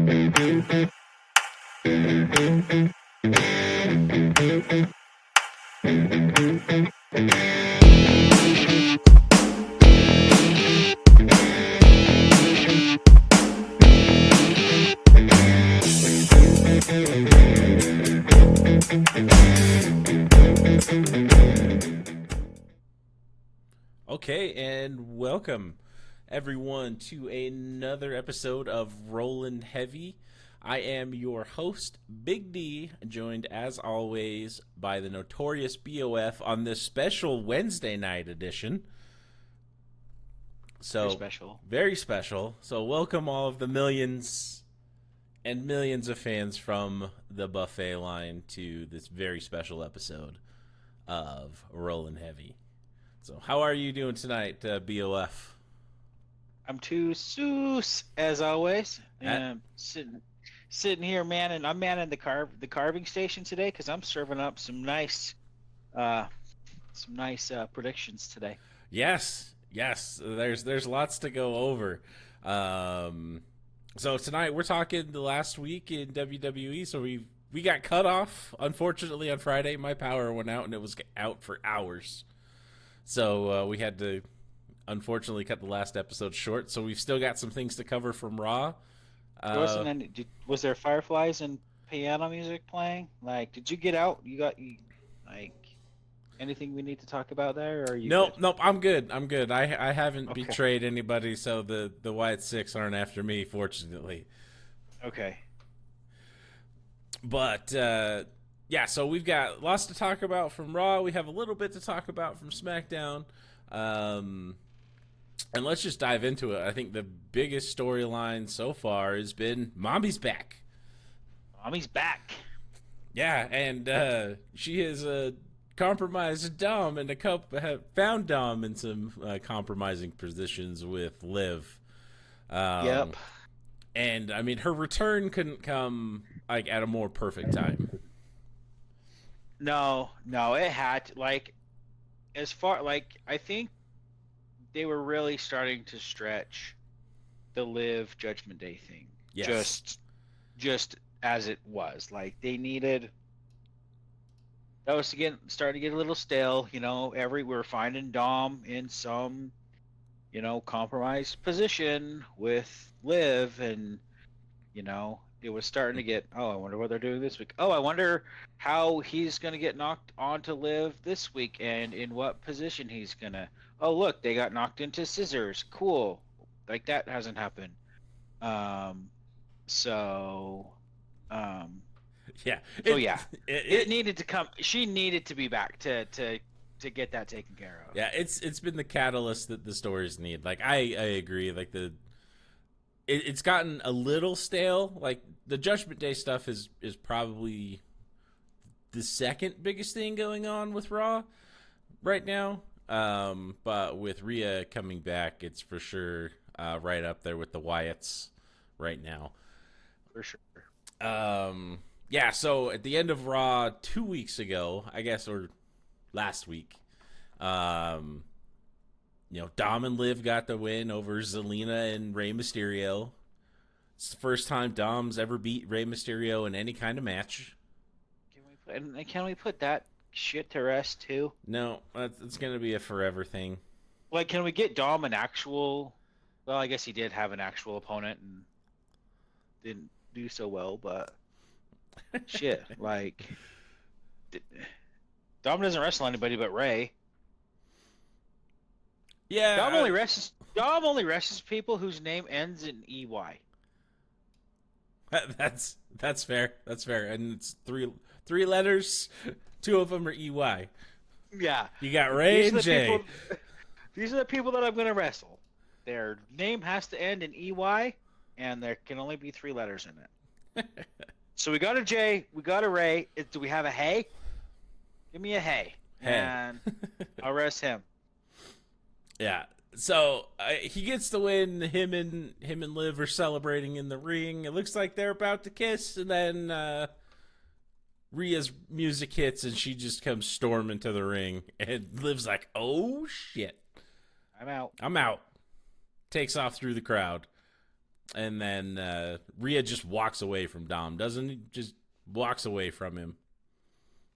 Okay, and welcome everyone to another episode of Rollin' Heavy. I am your host, Big D, joined as always by the notorious BOF on this special Wednesday night edition. So very special. So welcome all of the millions and millions of fans from the buffet line to this very special episode of Rollin' Heavy. So how are you doing tonight, BOF? I'm too soos as always. Sitting here, man, I'm manning the carving station today because I'm serving up some nice predictions today. Yes. There's lots to go over. So tonight we're talking the last week in WWE. So we got cut off, unfortunately, on Friday. My power went out and it was out for hours. So we had to, unfortunately, cut the last episode short. So we've still got some things to cover from Raw. Was there fireflies and piano music playing? Like, did you get out? Anything we need to talk about there? Or are you Nope. good? I'm good. I haven't betrayed anybody, so the White Six aren't after me, fortunately. Okay. But yeah, so we've got lots to talk about from Raw. We have a little bit to talk about from SmackDown. And let's just dive into it. I think the biggest storyline so far has been Mommy's back. Mommy's back. Yeah, and she has compromised Dom and found Dom in some compromising positions with Liv. Yep. And, I mean, her return couldn't come at a more perfect time. No, it had to, I think they were really starting to stretch the Liv Judgment Day thing. Yes. Just as it was. Like, they needed, that was starting to get a little stale, we were finding Dom in some, compromised position with Liv, and, it was starting to get, I wonder what they're doing this week. I wonder how he's going to get knocked onto Liv this week and in what position he's going to. Oh, look, they got knocked into scissors. Cool. Like, that hasn't happened. Yeah. It needed to come. She needed to be back to get that taken care of. Yeah, it's been the catalyst that the stories need. Like, I agree. Like, it's gotten a little stale. Like, the Judgment Day stuff is probably the second biggest thing going on with Raw right now. But with Rhea coming back, it's for sure right up there with the Wyatts right now. For sure. Yeah, so at the end of Raw 2 weeks ago, I guess, or last week, Dom and Liv got the win over Zelina and Rey Mysterio. It's the first time Dom's ever beat Rey Mysterio in any kind of match. Can we put that shit to rest too? No, it's going to be a forever thing. Like, can we get Dom an actual? Well, I guess he did have an actual opponent and didn't do so well, but shit, like, Dom doesn't wrestle anybody but Rey. Yeah, Dom only wrestles people whose name ends in EY. That's fair. That's fair, and it's three letters. Two of them are EY. Yeah, you got Rey and Jay. These are the people that I'm going to wrestle. Their name has to end in EY, and there can only be 3 letters in it. So we got a J, we got a Rey. Do we have a Hey? Give me a Hey. And I'll rest him. Yeah. So he gets the win. Him and Liv are celebrating in the ring. It looks like they're about to kiss, and then Rhea's music hits, and she just comes storming to the ring. And Liv's like, "Oh shit, I'm out." Takes off through the crowd. And then Rhea just walks away from Dom, doesn't he? Just walks away from him.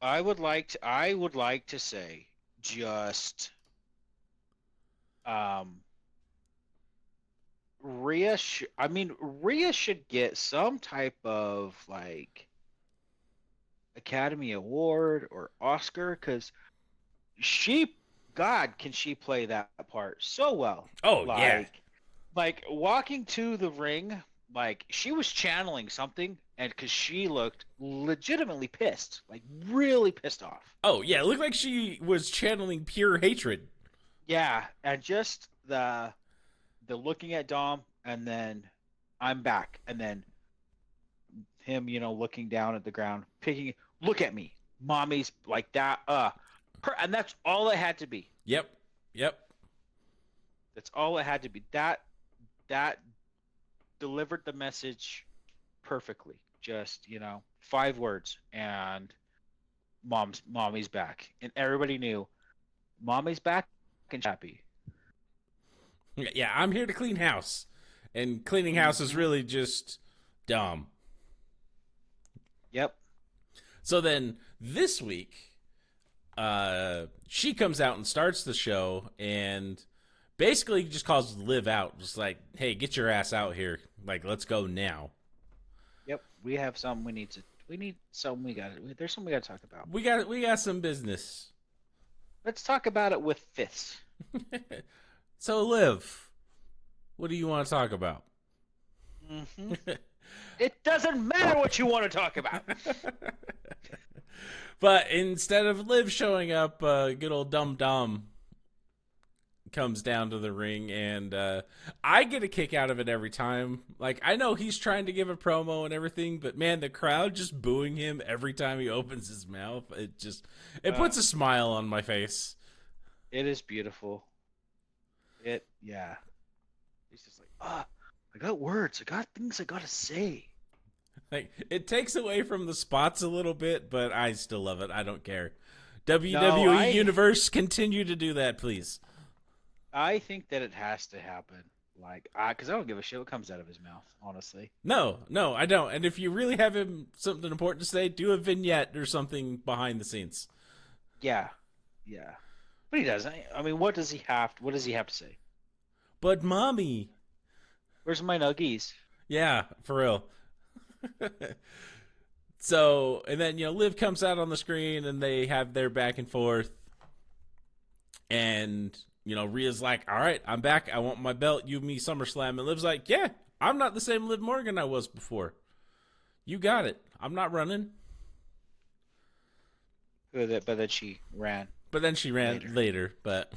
I would like to say just um Rhea should get some type of like Academy Award or Oscar because she, God, can she play that part so well? Oh yeah, Like walking to the ring, like she was channeling something, and because she looked legitimately pissed, like really pissed off. oh yeah. It looked like she was channeling pure hatred. Yeah, and just the looking at Dom, and then I'm back, and then him, looking down at the ground, look at me, mommy's like that, and that's all it had to be. Yep, yep. That's all it had to be. That delivered the message perfectly. Just 5 words, and mommy's back, and everybody knew mommy's back and happy. Yeah, I'm here to clean house, and cleaning house is really just dumb. Yep. So then this week, she comes out and starts the show, and basically just calls Liv out, just like, "Hey, get your ass out here! Like, let's go now." Yep. We have some. We need some. There's something we got to talk about. We got some business. Let's talk about it with fists. So, Liv, what do you want to talk about? Mm-hmm. It doesn't matter what you want to talk about. But instead of Liv showing up, good old Dum Dum comes down to the ring, and I get a kick out of it every time. Like, I know he's trying to give a promo and everything, but man, the crowd just booing him every time he opens his mouth, it puts a smile on my face. It is beautiful. Yeah. He's just like, I got words. I got things I gotta say. Like, it takes away from the spots a little bit, but I still love it. I don't care. WWE Universe, continue to do that, please. I think that it has to happen. Like, because I don't give a shit what comes out of his mouth, honestly. No, I don't. And if you really have him something important to say, do a vignette or something behind the scenes. Yeah. But he doesn't. I mean, what does he have to say? But mommy, where's my nuggies? Yeah, for real. So, and then Liv comes out on the screen, and they have their back and forth, and Rhea's like, "All right, I'm back. I want my belt. You, me, SummerSlam." And Liv's like, "Yeah, I'm not the same Liv Morgan I was before. You got it. I'm not running." But then she ran. But then she ran later. But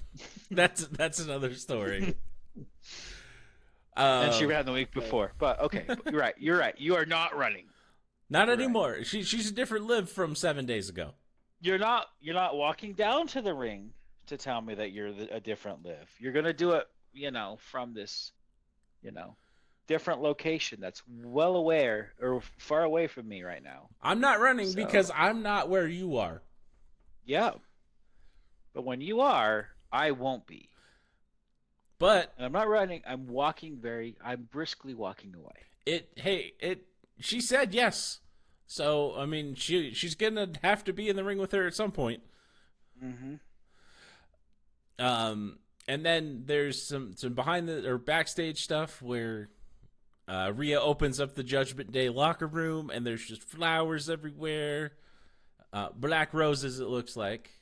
that's another story. And she ran the week before. But okay, you're right. You are not running. Not anymore. Right. She's a different Liv from 7 days ago. You're not walking down to the ring to tell me that you're a different Liv. You're gonna do it, from this, different location that's well aware or far away from me right now. I'm not running because I'm not where you are. Yeah. But when you are, I won't be. But and I'm not running. I'm briskly walking away. She said yes. So, I mean, she's going to have to be in the ring with her at some point. Mm-hmm. And then there's some behind or backstage stuff where Rhea opens up the Judgment Day locker room, and there's just flowers everywhere. Black roses, it looks like.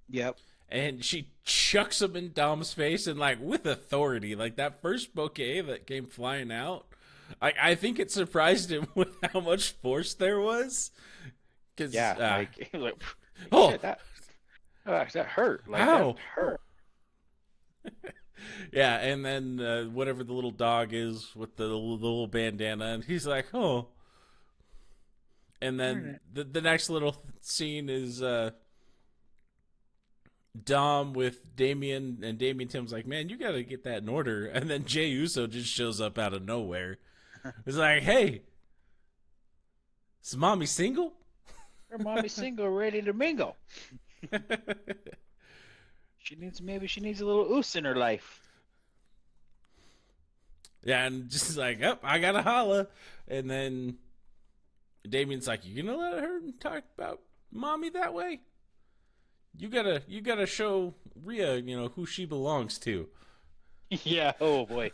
Yep. And she chucks them in Dom's face, and with authority, that first bouquet that came flying out. I think it surprised him with how much force there was. That hurt. How? That hurt. Yeah, and then whatever the little dog is with the little bandana, and he's like, "Oh." And then the next little scene is Dom with Damien, and Damien Tim's like, "Man, you gotta get that in order." And then Jey Uso just shows up out of nowhere. It's like, "Hey, is mommy single?" Her mommy's single, ready to mingle. Maybe she needs a little oos in her life. Yeah, and just like, oh, I gotta holla. And then Damien's like, you gonna let her talk about mommy that way? You gotta show Rhea, who she belongs to. Yeah. Oh boy.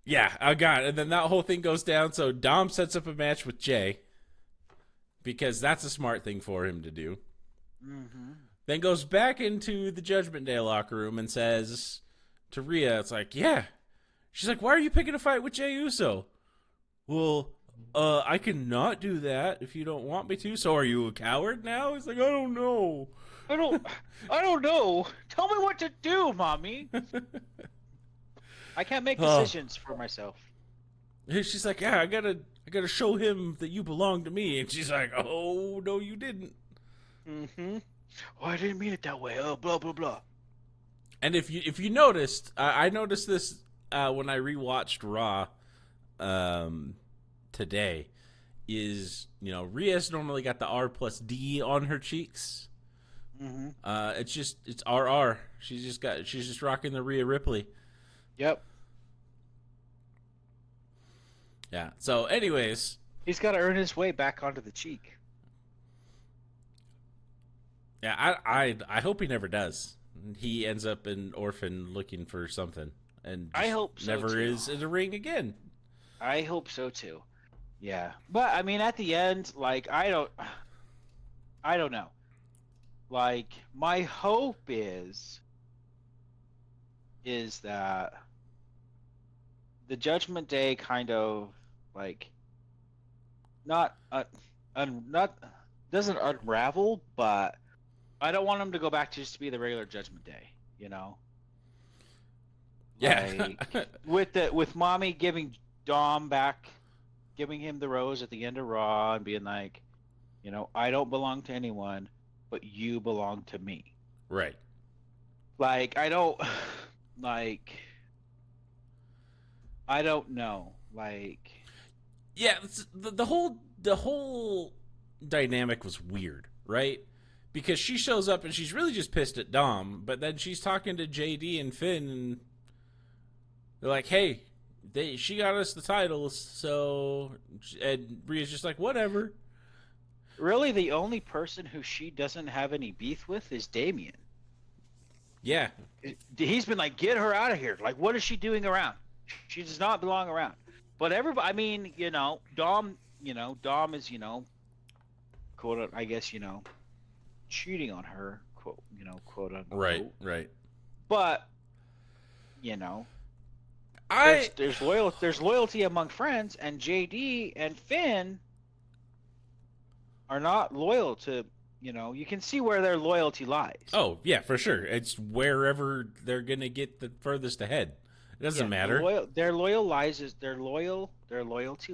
Yeah, I got it. And then that whole thing goes down. So Dom sets up a match with Jay because that's a smart thing for him to do. Mm-hmm. Then goes back into the Judgment Day locker room and says to Rhea, it's like, yeah. She's like, why are you picking a fight with Jey Uso? Well, I can not do that if you don't want me to. So are you a coward now? He's like, I don't know. I don't know. Tell me what to do, mommy. I can't make decisions for myself. She's like, yeah, I gotta show him that you belong to me. And she's like, oh no, you didn't. Mm-hmm. Oh, I didn't mean it that way. Oh, blah blah blah. And if you noticed, I noticed this when I rewatched Raw today. Is Rhea's normally got the R plus D on her cheeks. Mm-hmm. It's RR. She's just rocking the Rhea Ripley. Yep. Yeah. So, anyways, he's got to earn his way back onto the cheek. Yeah, I hope he never does. He ends up an orphan looking for something, and I hope so never too. is in a ring again. I hope so too. Yeah, but I mean, at the end, like I don't know. Like my hope is that the Judgment Day kind of like not doesn't unravel, but I don't want him to go back to just to be the regular Judgment Day, Yeah. Like, with mommy giving Dom back, giving him the rose at the end of Raw and being like, I don't belong to anyone, but you belong to me. Right. Like I don't know. Like yeah, the whole dynamic was weird, right? Because she shows up and she's really just pissed at Dom, but then she's talking to JD and Finn, and they're like, "Hey, she got us the titles," so and Rhea's just like, "Whatever." Really, the only person who she doesn't have any beef with is Damien. Yeah, he's been like, "Get her out of here!" Like, what is she doing around? She does not belong around. But everybody, I mean, Dom is, quote, I guess, cheating on her, quote unquote. Right. But, there's loyalty among friends, and JD and Finn are not loyal to, you can see where their loyalty lies. Oh yeah, for sure. It's wherever they're gonna get the furthest ahead. It doesn't matter. Their loyalty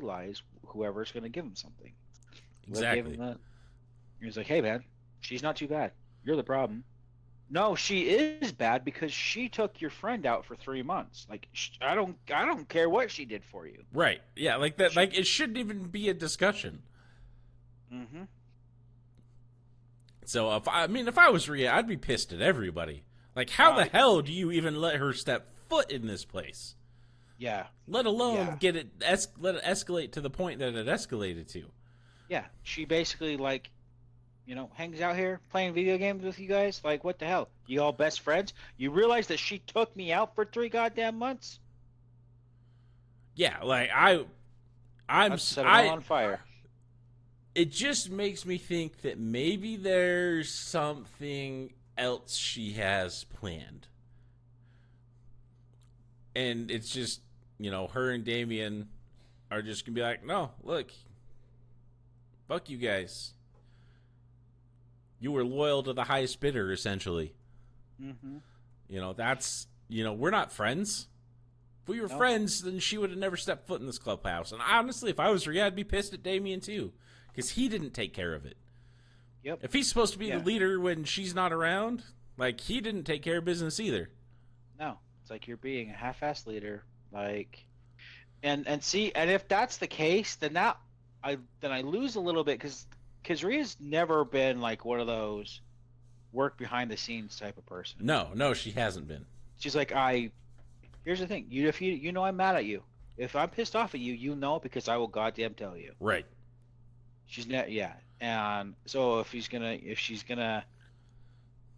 lies whoever's going to give them something. Exactly. He's like, hey man, she's not too bad. You're the problem. No, she is bad because she took your friend out for 3 months. Like, I don't care what she did for you. Right. Yeah. Like that. Like it shouldn't even be a discussion. Mm-hmm. So if I was Rhea, I'd be pissed at everybody. Like, how the hell do you even let her step foot in this place? Yeah. Let alone let it escalate to the point that it escalated to. Yeah. She basically hangs out here playing video games with you guys. Like, what the hell? You all best friends? You realize that she took me out for 3 goddamn months? Yeah, like I'm set them on fire. It just makes me think that maybe there's something else she has planned. And it's just, her and Damien are just going to be like, no, look, fuck you guys. You were loyal to the highest bidder, essentially. Mm-hmm. We're not friends. If we were friends, then she would have never stepped foot in this clubhouse. And honestly, if I was Rhea, I'd be pissed at Damien too. Because he didn't take care of it. Yep. If he's supposed to be the leader when she's not around, like, he didn't take care of business either. No. It's like you're being a half-assed leader. Like, and if that's the case, then I lose a little bit because Rhea's never been like one of those work behind the scenes type of person. No, she hasn't been. She's like, I Here's the thing. If you know I'm mad at you. If I'm pissed off at you, you know because I will goddamn tell you. Right. She's not, yeah. And so if she's gonna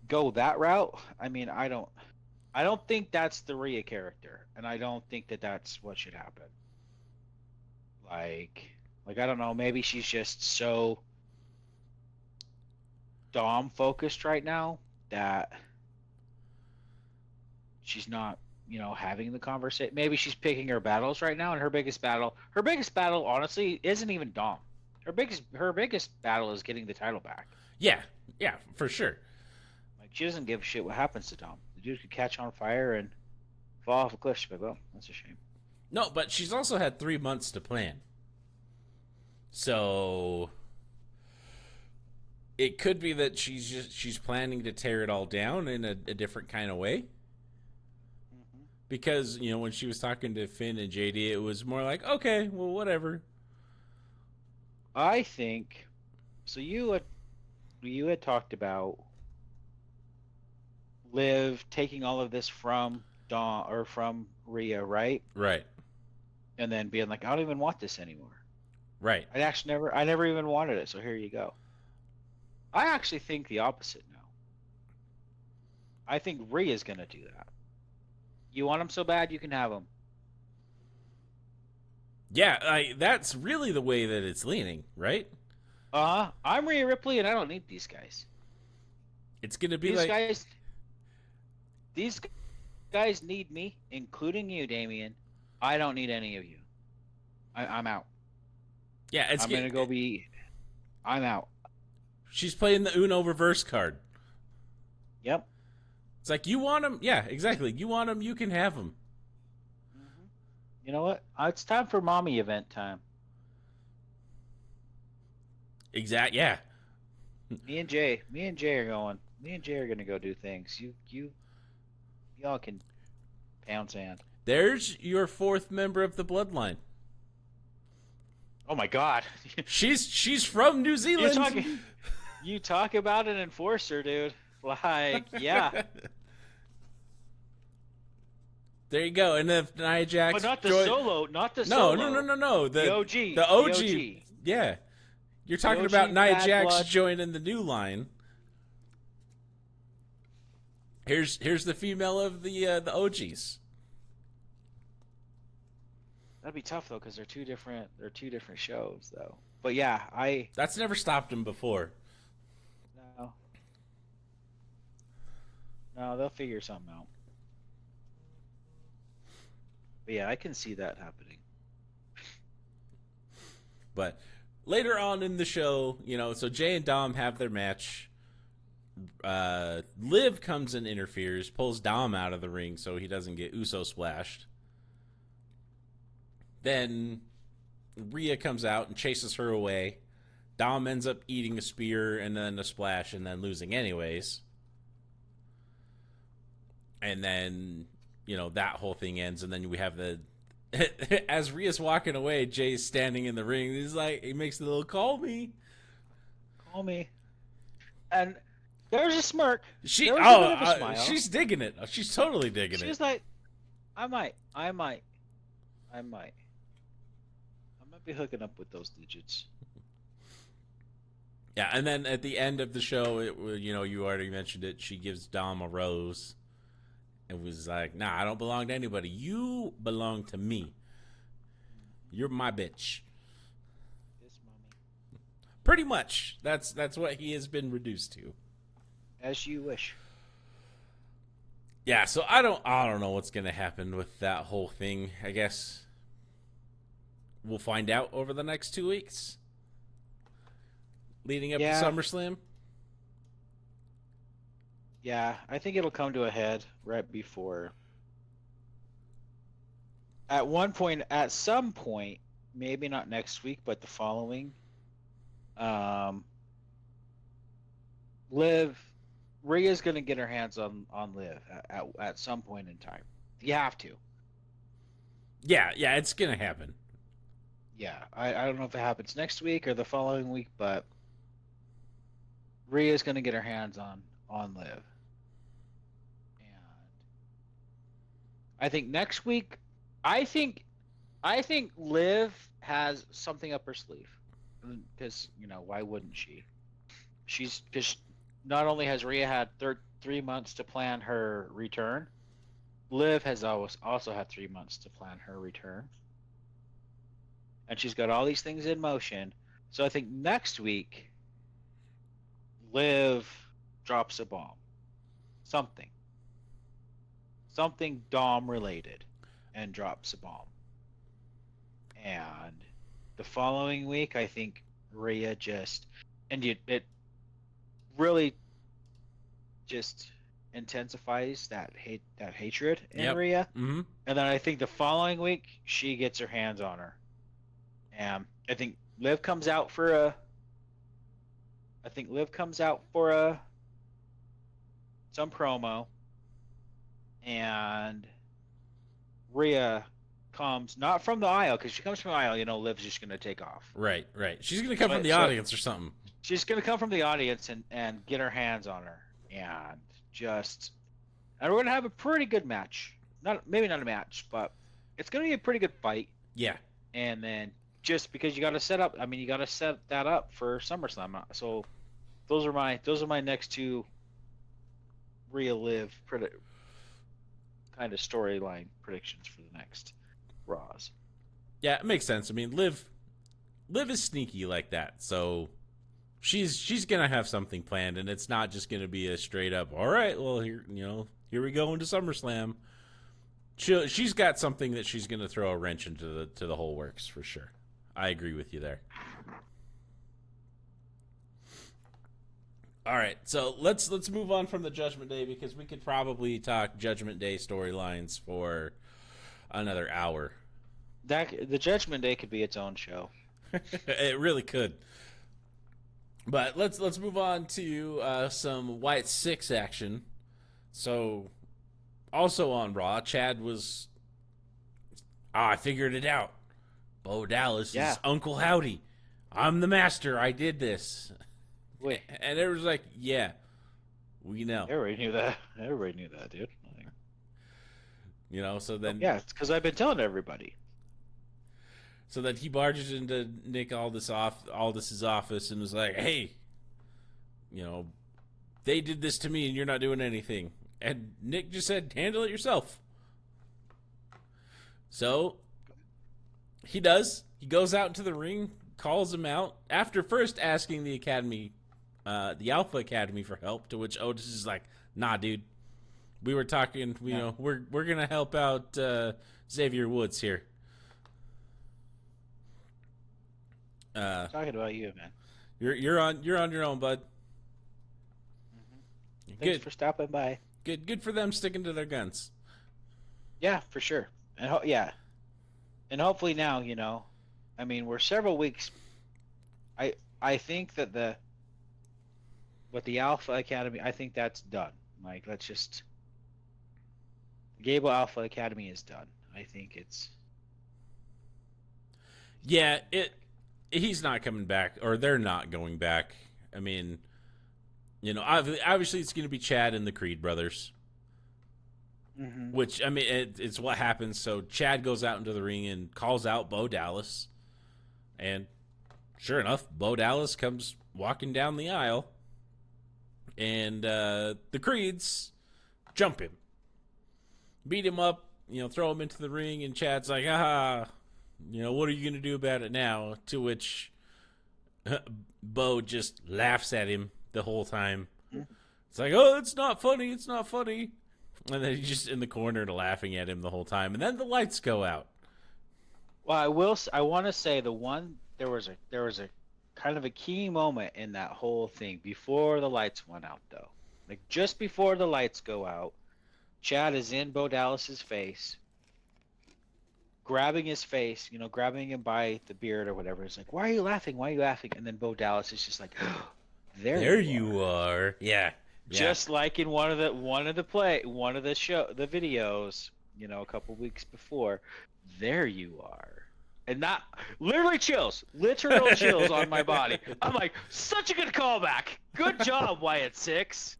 go that route, I mean, I don't think that's the Rhea character, and I don't think that that's what should happen. Like, I don't know. Maybe she's just so Dom focused right now that she's not, having the conversation. Maybe she's picking her battles right now, and her biggest battle, honestly, isn't even Dom. Her biggest battle is getting the title back. Yeah. Yeah, for sure. Like, she doesn't give a shit what happens to Dom. The dude could catch on fire and fall off a cliff. She's like, well, that's a shame. No, but she's also had 3 months to plan. So it could be that she's planning to tear it all down in a different kind of way. Because, when she was talking to Finn and JD, it was more like, okay, well, whatever. I think so. You had talked about Liv taking all of this from Dawn or from Rhea, right? Right. And then being like, I don't even want this anymore. Right. I never even wanted it. So here you go. I actually think the opposite now. I think Rhea's gonna do that. You want them so bad, you can have them. Yeah, that's really the way that it's leaning, right? I'm Rhea Ripley, and I don't need these guys. It's gonna be These guys need me, including you, Damien. I don't need any of you. I'm out. Yeah, I'm out. She's playing the Uno reverse card. Yep. It's like, you want them? Yeah, exactly. You want them, you can have them. Mm-hmm. You know what? It's time for mommy event time. Yeah. Me and Jay are going. Me and Jay are gonna go do things. Y'all can pound sand. There's your 4th member of the bloodline. Oh my God. She's from New Zealand. You talk about an enforcer, dude. Like, yeah. There you go. And if Nia Jax, but not the solo. No. The OG. The OG. Yeah. You're talking about Nia Jax joining the new line. Here's the female of the OGs. That'd be tough though, because they're two different shows though. But yeah, that's never stopped them before. No, they'll figure something out. But yeah, I can see that happening. But later on in the show, so Jay and Dom have their match. Liv comes and interferes, pulls Dom out of the ring so he doesn't get Uso splashed. Then Rhea comes out and chases her away. Dom ends up eating a spear and then a splash and then losing anyways. And then, that whole thing ends. And then we have as Rhea's walking away, Jay's standing in the ring. He's like, he makes the little call me. And there's a smirk. She's digging it. She's totally digging it. She's like, I might be hooking up with those digits. Yeah, and then at the end of the show, you already mentioned it. She gives Dom a rose. It was like, nah, I don't belong to anybody. You belong to me. You're my bitch. Yes, mommy. Pretty much. That's what he has been reduced to. As you wish. Yeah, so I don't know what's gonna happen with that whole thing. I guess we'll find out over the next 2 weeks. Leading up to SummerSlam. Yeah, I think it'll come to a head right before. At some point, maybe not next week, but the following, Rhea's going to get her hands on Liv at some point in time. You have to. Yeah, it's going to happen. Yeah, I don't know if it happens next week or the following week, but Rhea's going to get her hands on Liv. I think next week, I think I think Liv has something up her sleeve, because why wouldn't she? She's because not only has Rhea had 3 months to plan her return, Liv has always also had 3 months to plan her return, and she's got all these things in motion. So I think next week, Liv drops a bomb, something, something Dom related, and drops a bomb. And the following week, I think Rhea it really just intensifies that hatred in Yep. Rhea. Mm-hmm. And then I think the following week she gets her hands on her. And I think Liv comes out for some promo, and Rhea comes not from the aisle, because she comes from the aisle, Liv's just gonna take off. Right. She's gonna come from the audience or something. She's gonna come from the audience and get her hands on her, and we're gonna have a pretty good match. Maybe not a match, but it's gonna be a pretty good fight. Yeah. And then just because you got to set that up for SummerSlam. So those are my next two Rhea Liv kind of storyline predictions for the next Raws. Yeah, it makes sense. I mean, Liv is sneaky like that, so she's gonna have something planned, and it's not just gonna be a straight up, all right, well, here we go into SummerSlam. She's got something that she's gonna throw a wrench into the whole works for sure. I agree with you there. All right, so let's move on from the Judgment Day, because we could probably talk Judgment Day storylines for another hour. The Judgment Day could be its own show. It really could. But let's move on to some White Six action. So, also on Raw, Chad was, I figured it out. Bo Dallas is Uncle Howdy. I'm the master. I did this. Wait. And it was like, yeah, we know. Everybody knew that, dude. So then... Yeah, it's because I've been telling everybody. So then he barges into Nick Aldis's office and was like, hey, they did this to me and you're not doing anything. And Nick just said, handle it yourself. So he does. He goes out into the ring, calls him out, after first asking the Academy, the Alpha Academy, for help, to which Otis is like, nah, dude. We were talking, we're going to help out Xavier Woods here. Talking about you, man. You're on your own, bud. Mm-hmm. Thanks for stopping by. Good for them sticking to their guns. Yeah, for sure. And and hopefully now, we're several weeks. I think that the Alpha Academy, I think that's done. Like, let's just, Gable Alpha Academy is done. I think it's. Yeah, he's not coming back, or they're not going back. I mean, obviously it's going to be Chad and the Creed brothers. Mm-hmm. Which, I mean, it's what happens. So Chad goes out into the ring and calls out Bo Dallas. And sure enough, Bo Dallas comes walking down the aisle. And the Creeds jump him. Beat him up, throw him into the ring. And Chad's like, what are you going to do about it now? To which Bo just laughs at him the whole time. It's like, oh, it's not funny. It's not funny. And then he's just in the corner laughing at him the whole time. And then the lights go out. Well, I want to say there was a kind of a key moment in that whole thing before the lights went out, though. Like, just before the lights go out, Chad is in Bo Dallas's face, grabbing his face, grabbing him by the beard or whatever. It's like, why are you laughing? Why are you laughing? And then Bo Dallas is just like, there you are. Yeah. Just like in one of the videos, a couple weeks before, there you are. And not literal chills on my body. I'm like, such a good callback. Good job, Wyatt Six.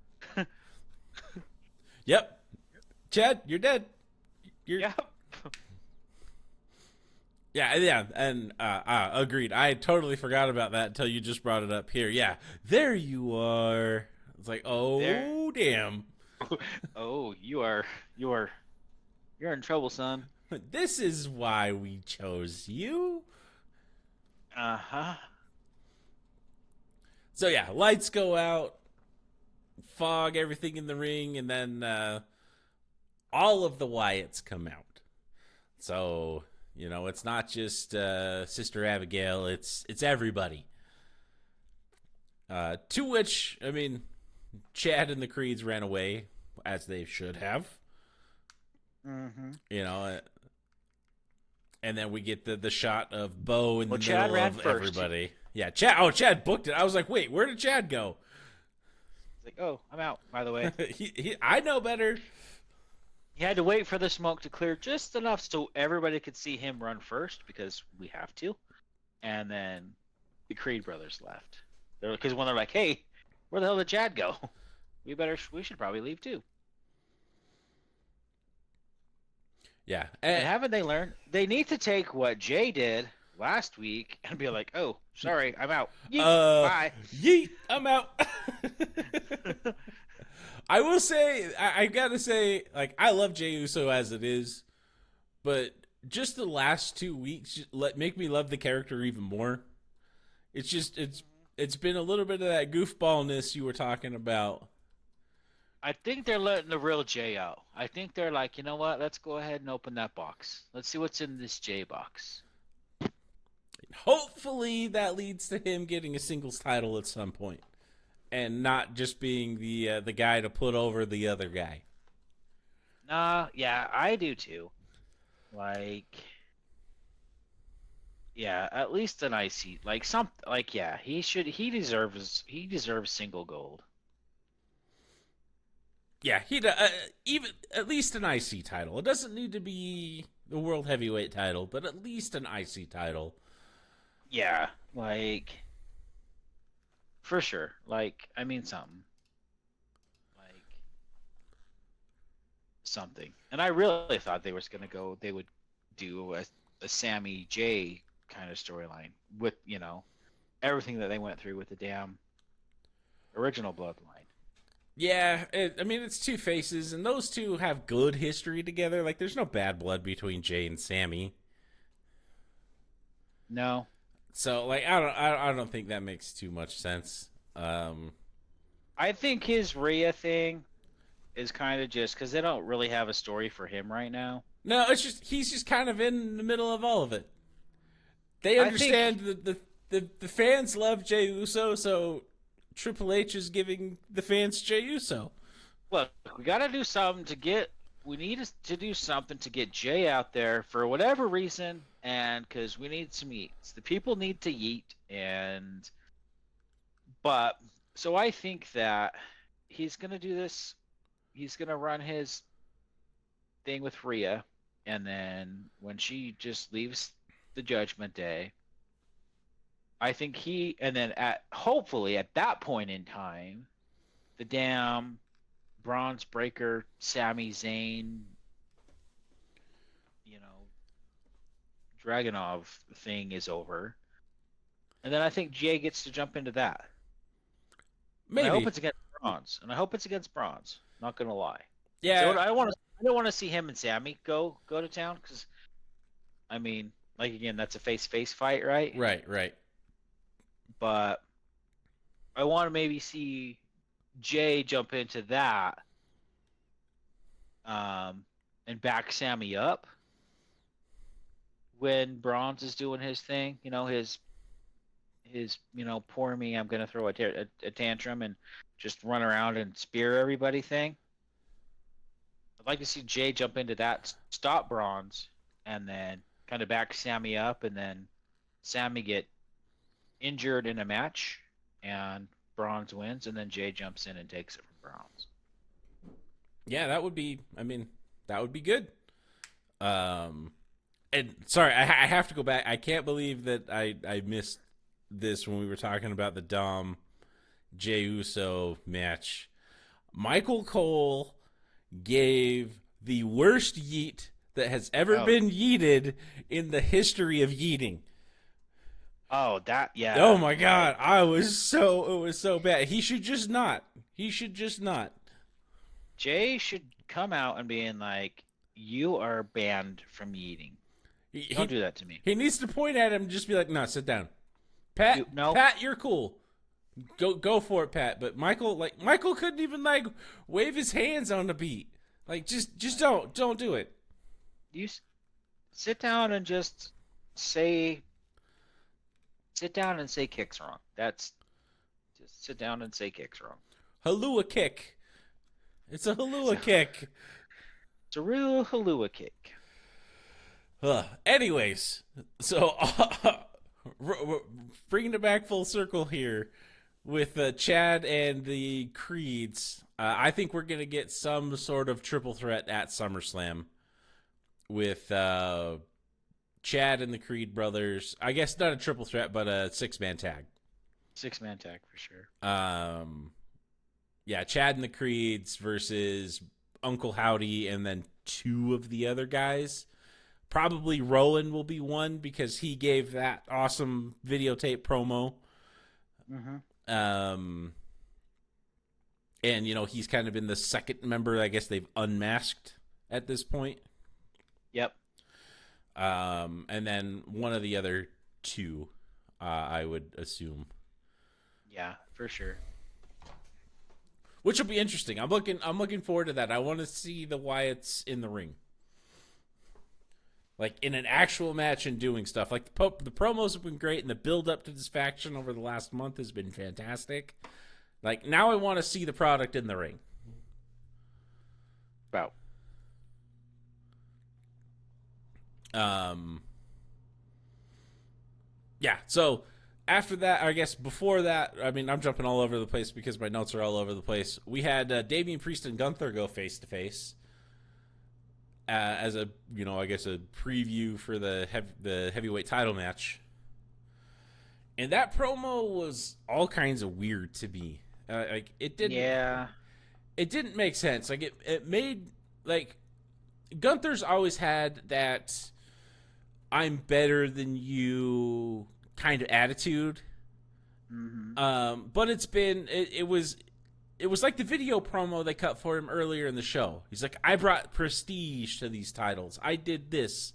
Yep. Chad, you're dead. you're Yep. yeah, and agreed. I totally forgot about that until you just brought it up here. Yeah, there you are. It's like, There. oh damn, Oh, you are you're in trouble, son. this is why we chose you. Uh-huh. So yeah, lights go out, fog everything in the ring, and then all of the Wyatts come out. So it's not just Sister Abigail; it's everybody. To which, I mean, Chad and the Creeds ran away as they should have. Mm-hmm. And then we get the shot of Bo in Well, the Chad middle ran of first. everybody. Yeah, Chad. Oh, Chad booked it. I was like, wait, where did Chad go? It's like, oh, I'm out, by the way. I know better. He had to wait for the smoke to clear just enough so everybody could see him run first because we have to. And then the Creed brothers left. Because when they're like, hey, where the hell did Chad go? We should probably leave too. Yeah. And haven't they learned? They need to take what Jay did last week and be like, oh, sorry, I'm out. Yeet, bye. Yeet, I'm out. I will say, I gotta say, like, I love Jey Uso as it is, but just the last 2 weeks make me love the character even more. It's been a little bit of that goofballness you were talking about. I think they're letting the real Jay out. I think they're like, you know what? Let's go ahead and open that box. Let's see what's in this Jay box. Hopefully that leads to him getting a singles title at some point, and not just being the guy to put over the other guy. Nah, yeah, I do too. Like, yeah, at least an IC, yeah, he deserves single gold. Yeah, he even at least an IC title. It doesn't need to be the world heavyweight title, but at least an IC title. Yeah, like for sure. Like, I mean something. Like something. And I really thought they would do a Sammy J kind of storyline with, everything that they went through with the damn original bloodline. Yeah, I mean, it's two faces, and those two have good history together. Like, there's no bad blood between Jay and Sammy. No. So, like, I don't think that makes too much sense. I think his Rhea thing is kind of just because they don't really have a story for him right now. No, it's just he's just kind of in the middle of all of it. They understand the fans love Jey Uso, so Triple H is giving the fans Jey Uso. Look, we got to do something we need to do something to get Jay out there for whatever reason, and because we need some eats. The people need to eat, so I think that he's going to do this. He's going to run his thing with Rhea, and then when she just leaves the Judgment Day, I think hopefully at that point in time, the damn Bronze Breaker, Sami Zayn, Dragunov thing is over. And then I think Jay gets to jump into that. Maybe. And I hope it's against Bronze. Not gonna lie. Yeah. So I don't want to see him and Sammy go to town because, I mean, like again, that's a face-to-face fight, right? Right. But I want to maybe see Jay jump into that, and back Sammy up when Bronze is doing his thing. His poor me, I'm gonna throw a tantrum and just run around and spear everybody thing. I'd like to see Jay jump into that, stop Bronze, and then kind of back Sammy up, and then Sammy get injured in a match, and Bronze wins, and then Jay jumps in and takes it from Bronze. Yeah, that would be good. And sorry, I have to go back. I can't believe that I missed this when we were talking about the Dom Jey Uso match. Michael Cole gave the worst yeet that has ever Oh, been yeeted in the history of yeeting. oh, that, Oh yeah. my god, it was so bad. He should just not. He should just not. Jay should come out and being like, "You are banned from eating. He, Don't he do that to me." he needs to point at him and just be like, "No, sit down." Pat, You no, Pat, you're cool. Go for it, Pat. But Michael couldn't even like wave his hands on the beat. Like just don't do it. you sit down and say, sit down and say kick's wrong. That's just sit down and say kick's wrong. Halua kick. It's a halua kick. It's a real halua kick. Anyways, so bringing it back full circle here with Chad and the Creeds. I think we're gonna get some sort of triple threat at SummerSlam with Chad and the Creed brothers. I guess not a triple threat, but a 6-man tag. 6-man tag for sure. Yeah, Chad and the Creeds versus Uncle Howdy and then 2 of the other guys. Probably Rowan will be one because he gave that awesome videotape promo. Mm-hmm. And, he's kind of been the second member. I guess they've unmasked at this point. Yep. And then one of the other 2, I would assume. Yeah, for sure. Which will be interesting. I'm looking forward to that. I want to see the Wyatts in the ring. Like in an actual match and doing stuff. Like the promos have been great and the build up to this faction over the last month has been fantastic. Like now I want to see the product in the ring. Wow. Yeah, so after that, I guess before that, I mean, I'm jumping all over the place because my notes are all over the place. We had Damian Priest and Gunther go face to face as a, I guess a preview for the heavyweight title match. And that promo was all kinds of weird to me. Like it didn't. Yeah. It didn't make sense. Like it made like Gunther's always had that I'm better than you kind of attitude. Mm-hmm. But it was like the video promo they cut for him earlier in the show. He's like, I brought prestige to these titles. I did this.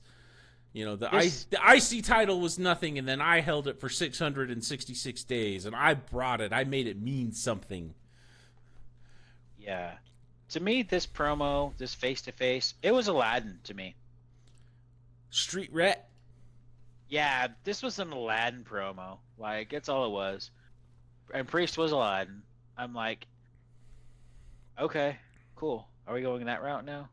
The IC title was nothing, and then I held it for 666 days, and I brought it. I made it mean something. Yeah. To me, this promo, this face-to-face, it was Aladdin to me. Street Rat. Yeah, this was an Aladdin promo. Like, that's all it was. And Priest was Aladdin. I'm like, okay, cool. Are we going that route now?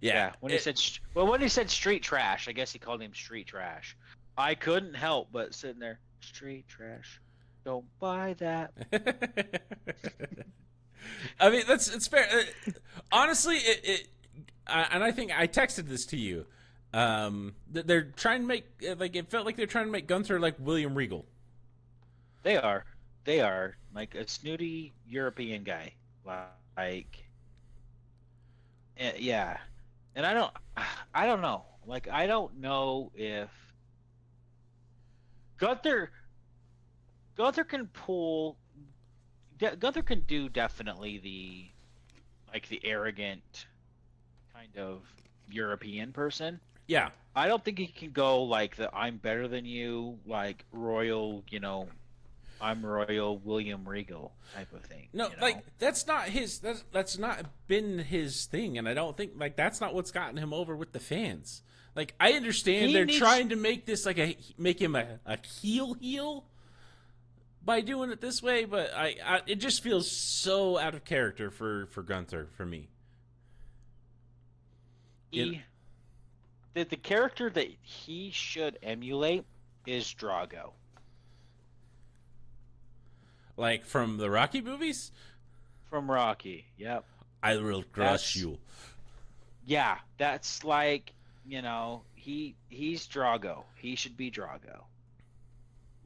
Yeah. When he said street trash, I guess he called him street trash. I couldn't help but sitting there, street trash. Don't buy that. I mean, it's fair. Honestly, and I think I texted this to you. They're trying to make it felt like they're trying to make Gunther like William Regal. They are like a snooty European guy. Like, yeah. And I don't know. Like, I don't know if Gunther can pull. Gunther can do definitely the arrogant kind of European person. Yeah. I don't think he can go like the I'm better than you, like royal, I'm royal William Regal type of thing. No, like that's not his. That's not been his thing, and I don't think like that's not what's gotten him over with the fans. Like I understand they're trying to make this like make him a heel by doing it this way, but I it just feels so out of character for Gunther for me. The character that he should emulate is Drago. Like from the Rocky movies? From Rocky, yep. I will crush you. Yeah, that's like, he's Drago. He should be Drago.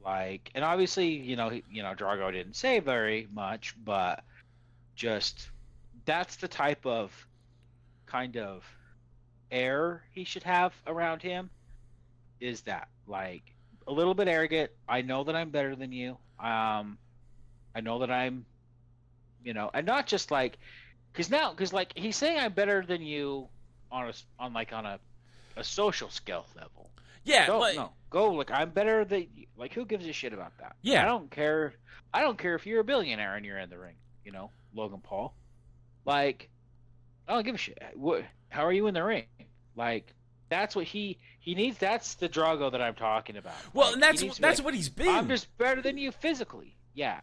Like, and obviously, Drago didn't say very much, but just that's the type of kind of air he should have around him is that, like, a little bit arrogant. I know that I'm better than you. I know that I'm, and not just like, because like he's saying I'm better than you on a social skill level. Yeah, Don't no go like I'm better than you. Like, who gives a shit about that? Yeah. I don't care. I don't care if you're a billionaire and you're in the ring. Logan Paul. Like, I don't give a shit. How are you in the ring? Like, that's what he needs. That's the Drago that I'm talking about. Well, like, and that's what he's been. I'm just better than you physically. Yeah.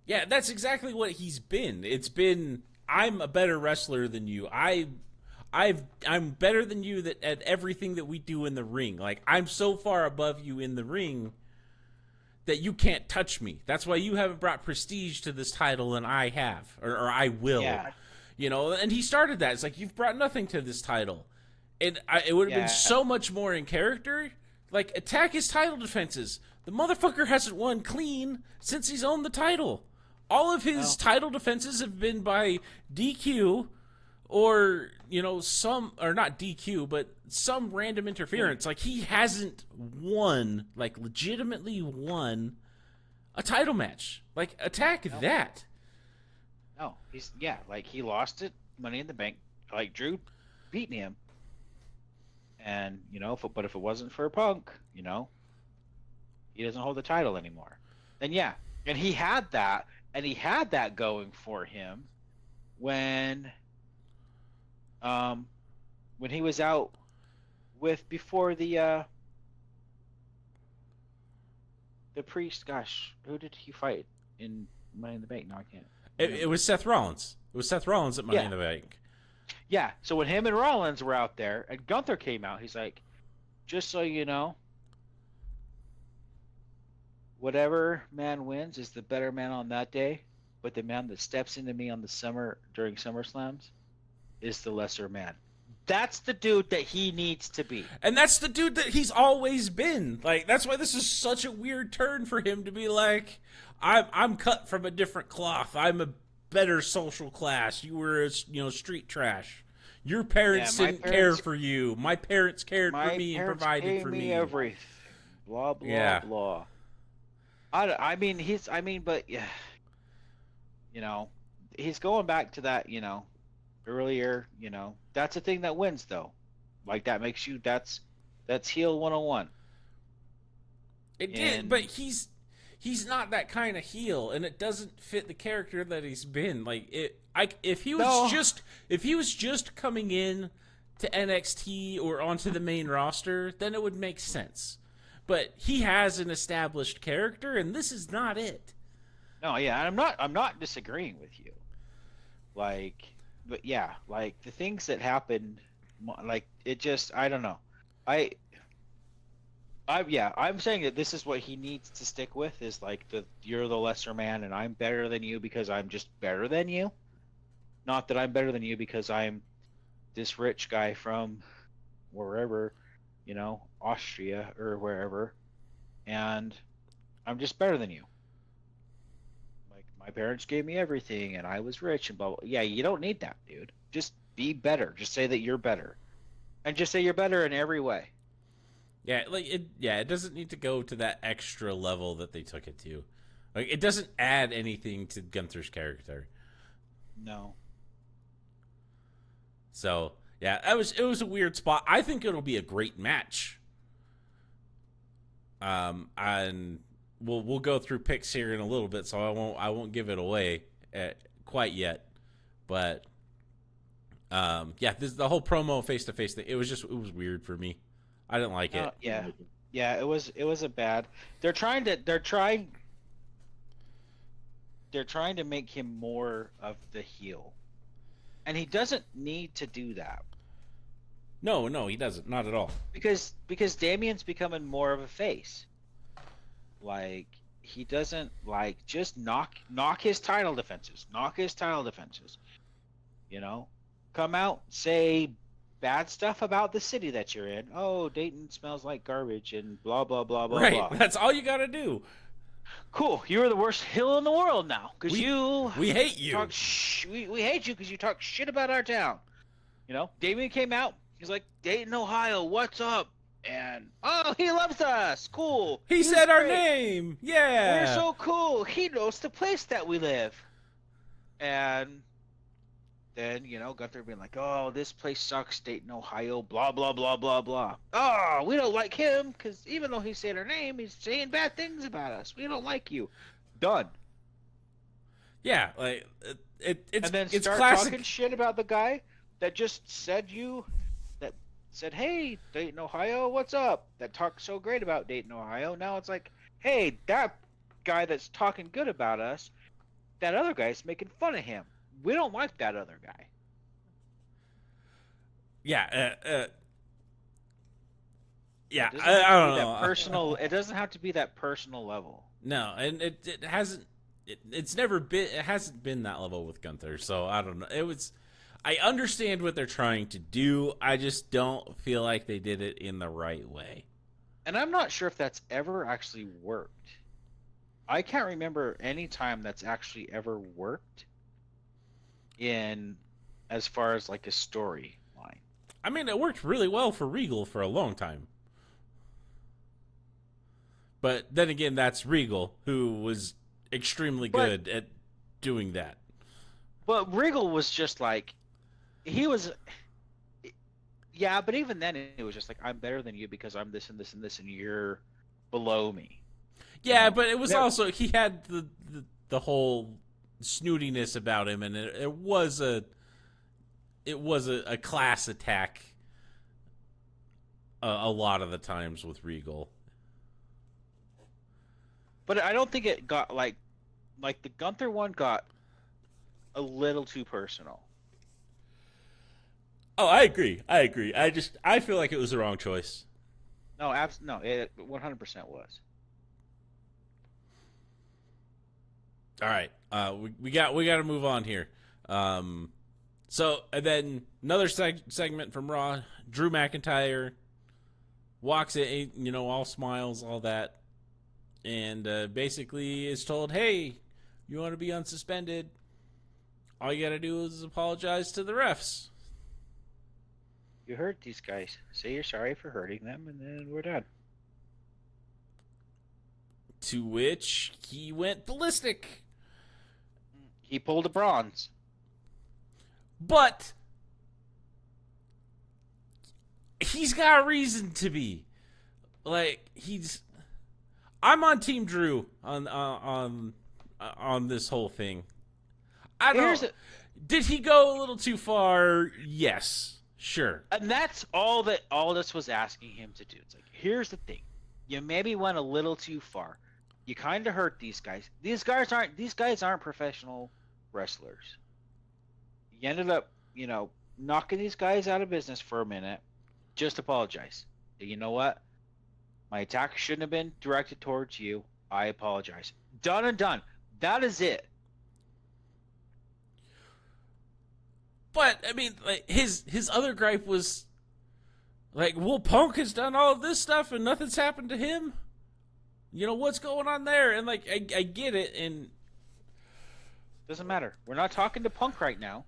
Yeah, that's exactly what he's been. It's been, I'm a better wrestler than you. I'm better than you at everything that we do in the ring. Like, I'm so far above you in the ring that you can't touch me. That's why you haven't brought prestige to this title, and I have, or I will. Yeah. And he started that. It's like, you've brought nothing to this title. And it would have been so much more in character. Like, attack his title defenses. The motherfucker hasn't won clean since he's owned the title. All of his title defenses have been by DQ or, or not DQ, but some random interference. Like, he hasn't won, like, legitimately won a title match. Like, attack that. No, like, he lost it, Money in the Bank, like, Drew beating him. And, but if it wasn't for Punk, he doesn't hold the title anymore. And and he had that going for him when he was out before the Priest. Gosh, who did he fight in Money in the Bank? No, I can't. It was Seth Rollins. It was Seth Rollins at Money in the Bank. Yeah, so when him and Rollins were out there, and Gunther came out, he's like, just so you know, whatever man wins is the better man on that day, but the man that steps into me during SummerSlams is the lesser man. That's the dude that he needs to be. And that's the dude that he's always been. Like, that's why this is such a weird turn for him to be like, I'm cut from a different cloth. I'm a better social class. You were, street trash. Your parents didn't care for you. My parents cared for me and provided for me. Everything. Blah blah blah. He's going back to that. Earlier. That's a thing that wins though. Like, that makes you. That's heel 101. It did, but he's not that kind of heel, and it doesn't fit the character that he's been. Like, if he was just coming in to NXT or onto the main roster, then it would make sense. But he has an established character, and this is not it. No, yeah, I'm not disagreeing with you. Like, but yeah, like the things that happened, like it just, I don't know. I'm saying that this is what he needs to stick with, is like you're the lesser man and I'm better than you because I'm just better than you. Not that I'm better than you because I'm this rich guy from wherever, Austria or wherever, and I'm just better than you. Like, my parents gave me everything and I was rich and blah, blah. Yeah, you don't need that, dude. Just be better. Just say that you're better. And just say you're better in every way. Yeah, it doesn't need to go to that extra level that they took it to. Like, it doesn't add anything to Gunther's character. No. So, yeah, it was a weird spot. I think it'll be a great match. And we'll go through picks here in a little bit, so I won't give it away quite yet. But the whole promo face-to-face thing, it was weird for me. I didn't like it. Yeah, it was a bad. They're trying to make him more of the heel. And he doesn't need to do that. No, he doesn't. Not at all. Because Damien's becoming more of a face. Like, he doesn't, like, just knock his title defenses. Knock his title defenses. Come out, say bad stuff about the city that you're in. Oh, Dayton smells like garbage and blah, blah, blah, blah, blah. Right, that's all you got to do. Cool, you're the worst heel in the world now. Because we hate you. We hate you because you talk shit about our town. Damien came out, He's like, Dayton, Ohio, what's up? And oh, he loves us. Cool. He He's said our great. name. We're Yeah. so cool. He knows the place that we live. And then, Gunther being like, oh, this place sucks, Dayton, Ohio, blah, blah, blah, blah, blah. Oh, we don't like him because even though he's saying our name, he's saying bad things about us. We don't like you. Done. Yeah, like And then it's start talking classic. shit about the guy that just that said, hey, Dayton, Ohio, what's up? That talked so great about Dayton, Ohio. Now it's like, hey, that guy that's talking good about us, that other guy's making fun of him. We don't like that other guy. Yeah, yeah. It doesn't have I to don't be that know. personal. It doesn't have to be that personal level. No, and it hasn't. It's never been. It hasn't been that level with Gunther. So I don't know. It was. I understand what they're trying to do. I just don't feel like they did it in the right way. And I'm not sure if that's ever actually worked. I can't remember any time that's actually ever worked in as far as like a storyline. I mean, it worked really well for Regal for a long time. But then again, that's Regal, who was extremely But good at doing that. but Regal was just like he was yeah, but even then it was just like I'm better than you because I'm this and this and this and you're below me. Yeah, but it was Never, also he had the whole snootiness about him, and it was a class attack a lot of the times with Regal. but I don't think it got like the Gunther one got a little too personal. Oh, I agree. I feel like it was the wrong choice. No, it 100% was. All right, we got to move on here. So and then another segment from Raw. Drew McIntyre walks in, all smiles, all that, and basically is told, "Hey, you want to be unsuspended? All you got to do is apologize to the refs." You hurt these guys. Say you're sorry for hurting them, and then we're done. To which he went ballistic. He pulled a bronze. But he's got a reason to be. Like I'm on Team Drew on this whole thing. I don't. Did he go a little too far? Yes, sure. And that's all this was asking him to do. It's like, here's the thing. You maybe went a little too far. You kind of hurt these guys. These guys aren't professional wrestlers. You ended up, knocking these guys out of business for a minute. Just apologize. You know what? My attack shouldn't have been directed towards you. I apologize. Done and done. That is it. But I mean, like his other gripe was like, well, Punk has done all of this stuff and nothing's happened to him. What's going on there? And like, I get it, and doesn't matter. We're not talking to Punk right now.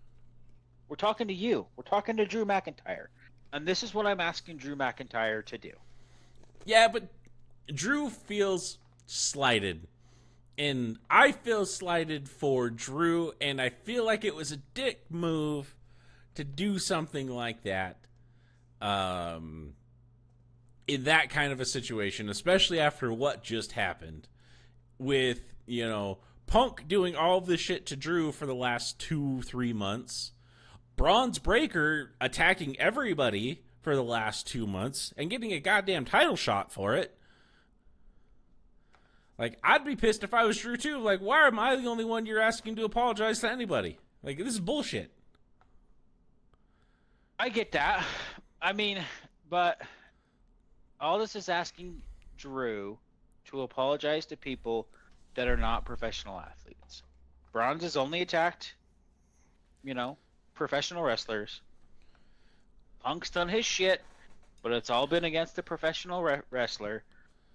We're talking to you. We're talking to Drew McIntyre. And this is what I'm asking Drew McIntyre to do. Yeah, but Drew feels slighted. And I feel slighted for Drew, and I feel like it was a dick move to do something like that in that kind of a situation, especially after what just happened with, Punk doing all of this shit to Drew for the last 2-3 months, Braun's Breaker attacking everybody for the last 2 months and getting a goddamn title shot for it. Like, I'd be pissed if I was Drew too. Like, why am I the only one you're asking to apologize to anybody? Like, this is bullshit. I get that. I mean, but all this is asking Drew to apologize to people that are not professional athletes. Bronze has only attacked, professional wrestlers. Punk's done his shit, but it's all been against the professional wrestler.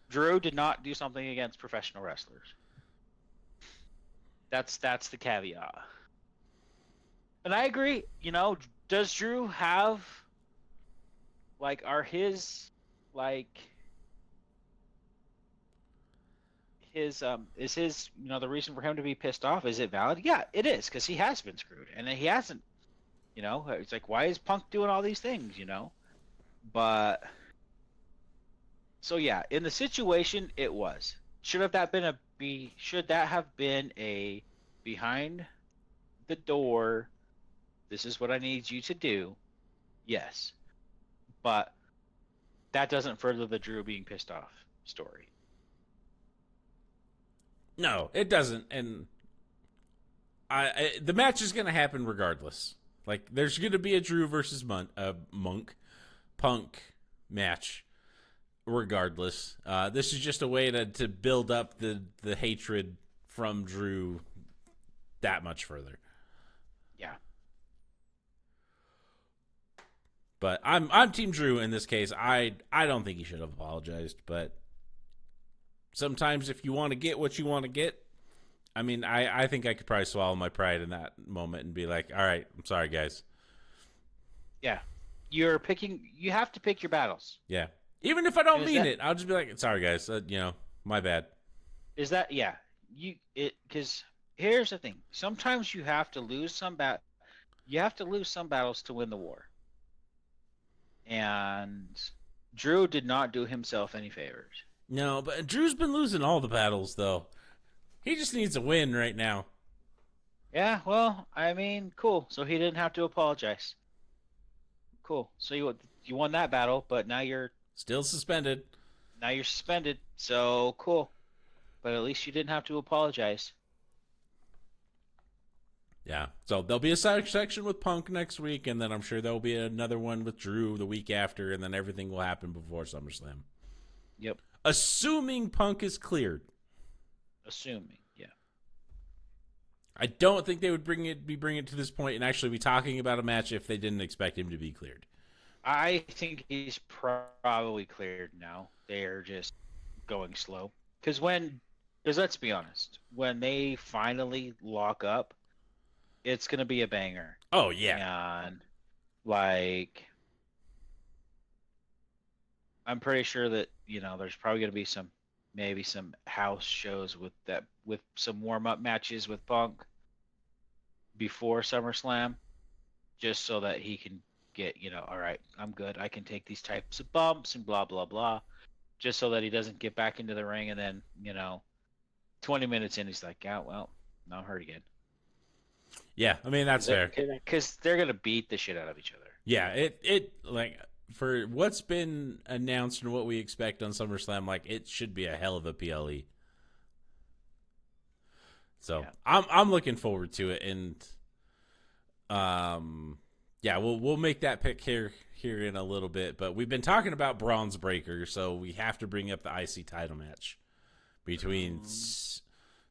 Drew did not do something against professional wrestlers. That's the caveat. And I agree. Does Drew have like are his like his is his the reason for him to be pissed off, is it valid? Yeah, it is, because he has been screwed and he hasn't. It's like, why is Punk doing all these things? But so yeah, in the situation, it was. Should that have been a behind the door? This is what I need you to do. Yes, but that doesn't further the Drew being pissed off story. No, it doesn't. And the match is going to happen regardless. Like, there's going to be a Drew versus Punk match regardless. This is just a way to build up the hatred from Drew that much further. Yeah. But I'm Team Drew in this case. I don't think he should have apologized, but sometimes if you want to get what you want to get, I mean, I think I could probably swallow my pride in that moment and be like, all right, I'm sorry, guys. Yeah. You have to pick your battles. Yeah. Even if I don't mean it, I'll just be like, sorry, guys. My bad. Yeah. Because here's the thing. Sometimes you have to lose some battles to win the war. And Drew did not do himself any favors. No, but Drew's been losing all the battles, though. He just needs a win right now. Yeah, well, I mean, cool. So he didn't have to apologize. Cool. So you won that battle, but now you're still suspended. Now you're suspended. So cool. But at least you didn't have to apologize. Yeah. So there'll be a section with Punk next week, and then I'm sure there'll be another one with Drew the week after, and then everything will happen before SummerSlam. Yep. Assuming Punk is cleared. Assuming, yeah. I don't think they would bring it to this point and actually be talking about a match if they didn't expect him to be cleared. I think he's probably cleared now. They're just going slow. Because let's be honest, when they finally lock up, it's going to be a banger. Oh, yeah. And, I'm pretty sure that, there's probably going to be maybe some house shows with some warm-up matches with Punk before SummerSlam, just so that he can get, all right, I'm good. I can take these types of bumps and blah, blah, blah, just so that he doesn't get back into the ring and then, 20 minutes in, he's like, yeah, well, now I'm hurt again. Yeah, I mean, that's fair. Because they're going to beat the shit out of each other. Yeah, for what's been announced and what we expect on SummerSlam, it should be a hell of a PLE. So yeah. I'm looking forward to it, and we'll make that pick here in a little bit. But we've been talking about Bronze Breaker, so we have to bring up the IC title match between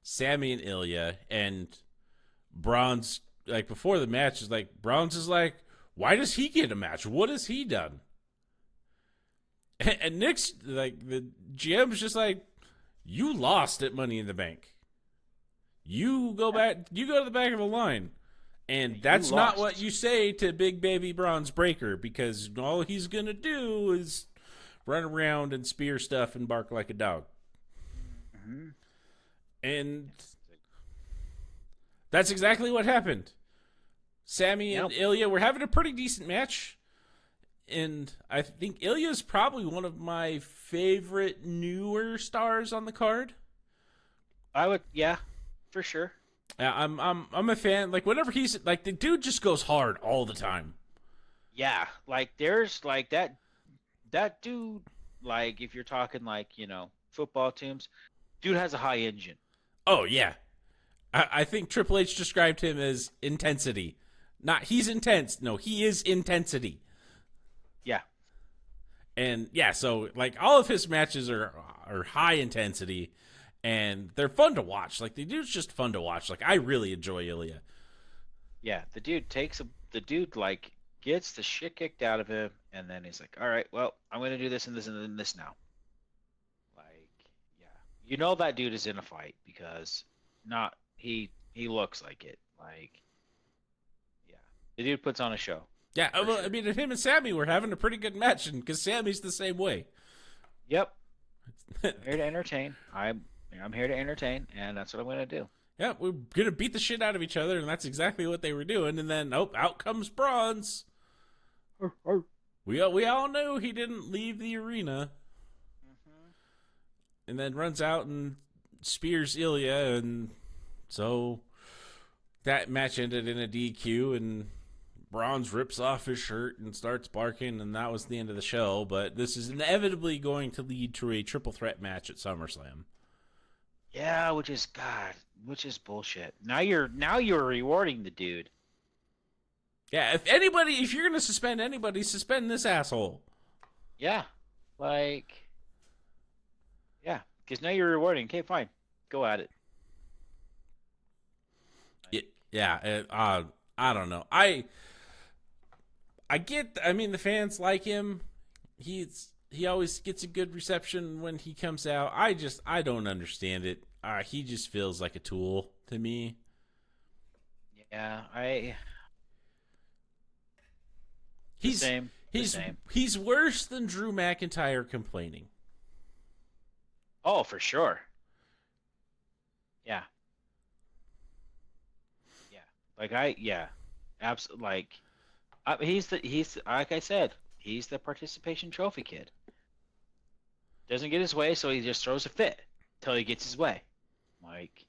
Sammy and Ilya, and Bronze. Before the match is Bronze is like, why does he get a match? What has he done? And Nick's the GM's just like, you lost at Money in the Bank. You go back. You go to the back of the line, and that's not what you say to Big Baby Bronze Breaker, because all he's gonna do is run around and spear stuff and bark like a dog. Mm-hmm. And that's exactly what happened. Sammy and Ilya were having a pretty decent match. And I think Ilya's probably one of my favorite newer stars on the card. Yeah, for sure. I'm a fan. Whenever he's the dude just goes hard all the time. Yeah, there's that dude. If you're talking football teams, dude has a high engine. Oh yeah, I think Triple H described him as intensity. Not he's intense. No, he is intensity. Yeah. And yeah, so all of his matches are high intensity, and they're fun to watch. The dude's just fun to watch. I really enjoy Ilya. Yeah, the dude gets the shit kicked out of him, and then he's like, all right, well, I'm gonna do this and this and this now. Yeah, that dude is in a fight, because he looks like it. Yeah, the dude puts on a show. Yeah, For well, sure. I mean, him and Sammy were having a pretty good match, and because Sammy's the same way. Yep. I'm here to entertain. I'm here to entertain, and that's what I'm gonna do. Yeah, we're gonna beat the shit out of each other, and that's exactly what they were doing. And then, oh, out comes Bronze. We all knew he didn't leave the arena, Mhm. and then runs out and spears Ilya, and so that match ended in a DQ, and Bronze rips off his shirt and starts barking, and that was the end of the show. But this is inevitably going to lead to a triple threat match at SummerSlam. Yeah, which is bullshit. Now you're rewarding the dude. Yeah, if you're gonna suspend anybody, suspend this asshole. Yeah, like, yeah, because now you're rewarding. Okay, fine, go at it. Yeah, I don't know. I get. I mean, the fans like him. He always gets a good reception when he comes out. I don't understand it. He just feels like a tool to me. Yeah, I the He's same, the he's same. he's worse than Drew McIntyre complaining. Oh, for sure. Yeah, yeah. Yeah, absolutely. He's like I said, he's the participation trophy kid. Doesn't get his way, so he just throws a fit until he gets his way. Like,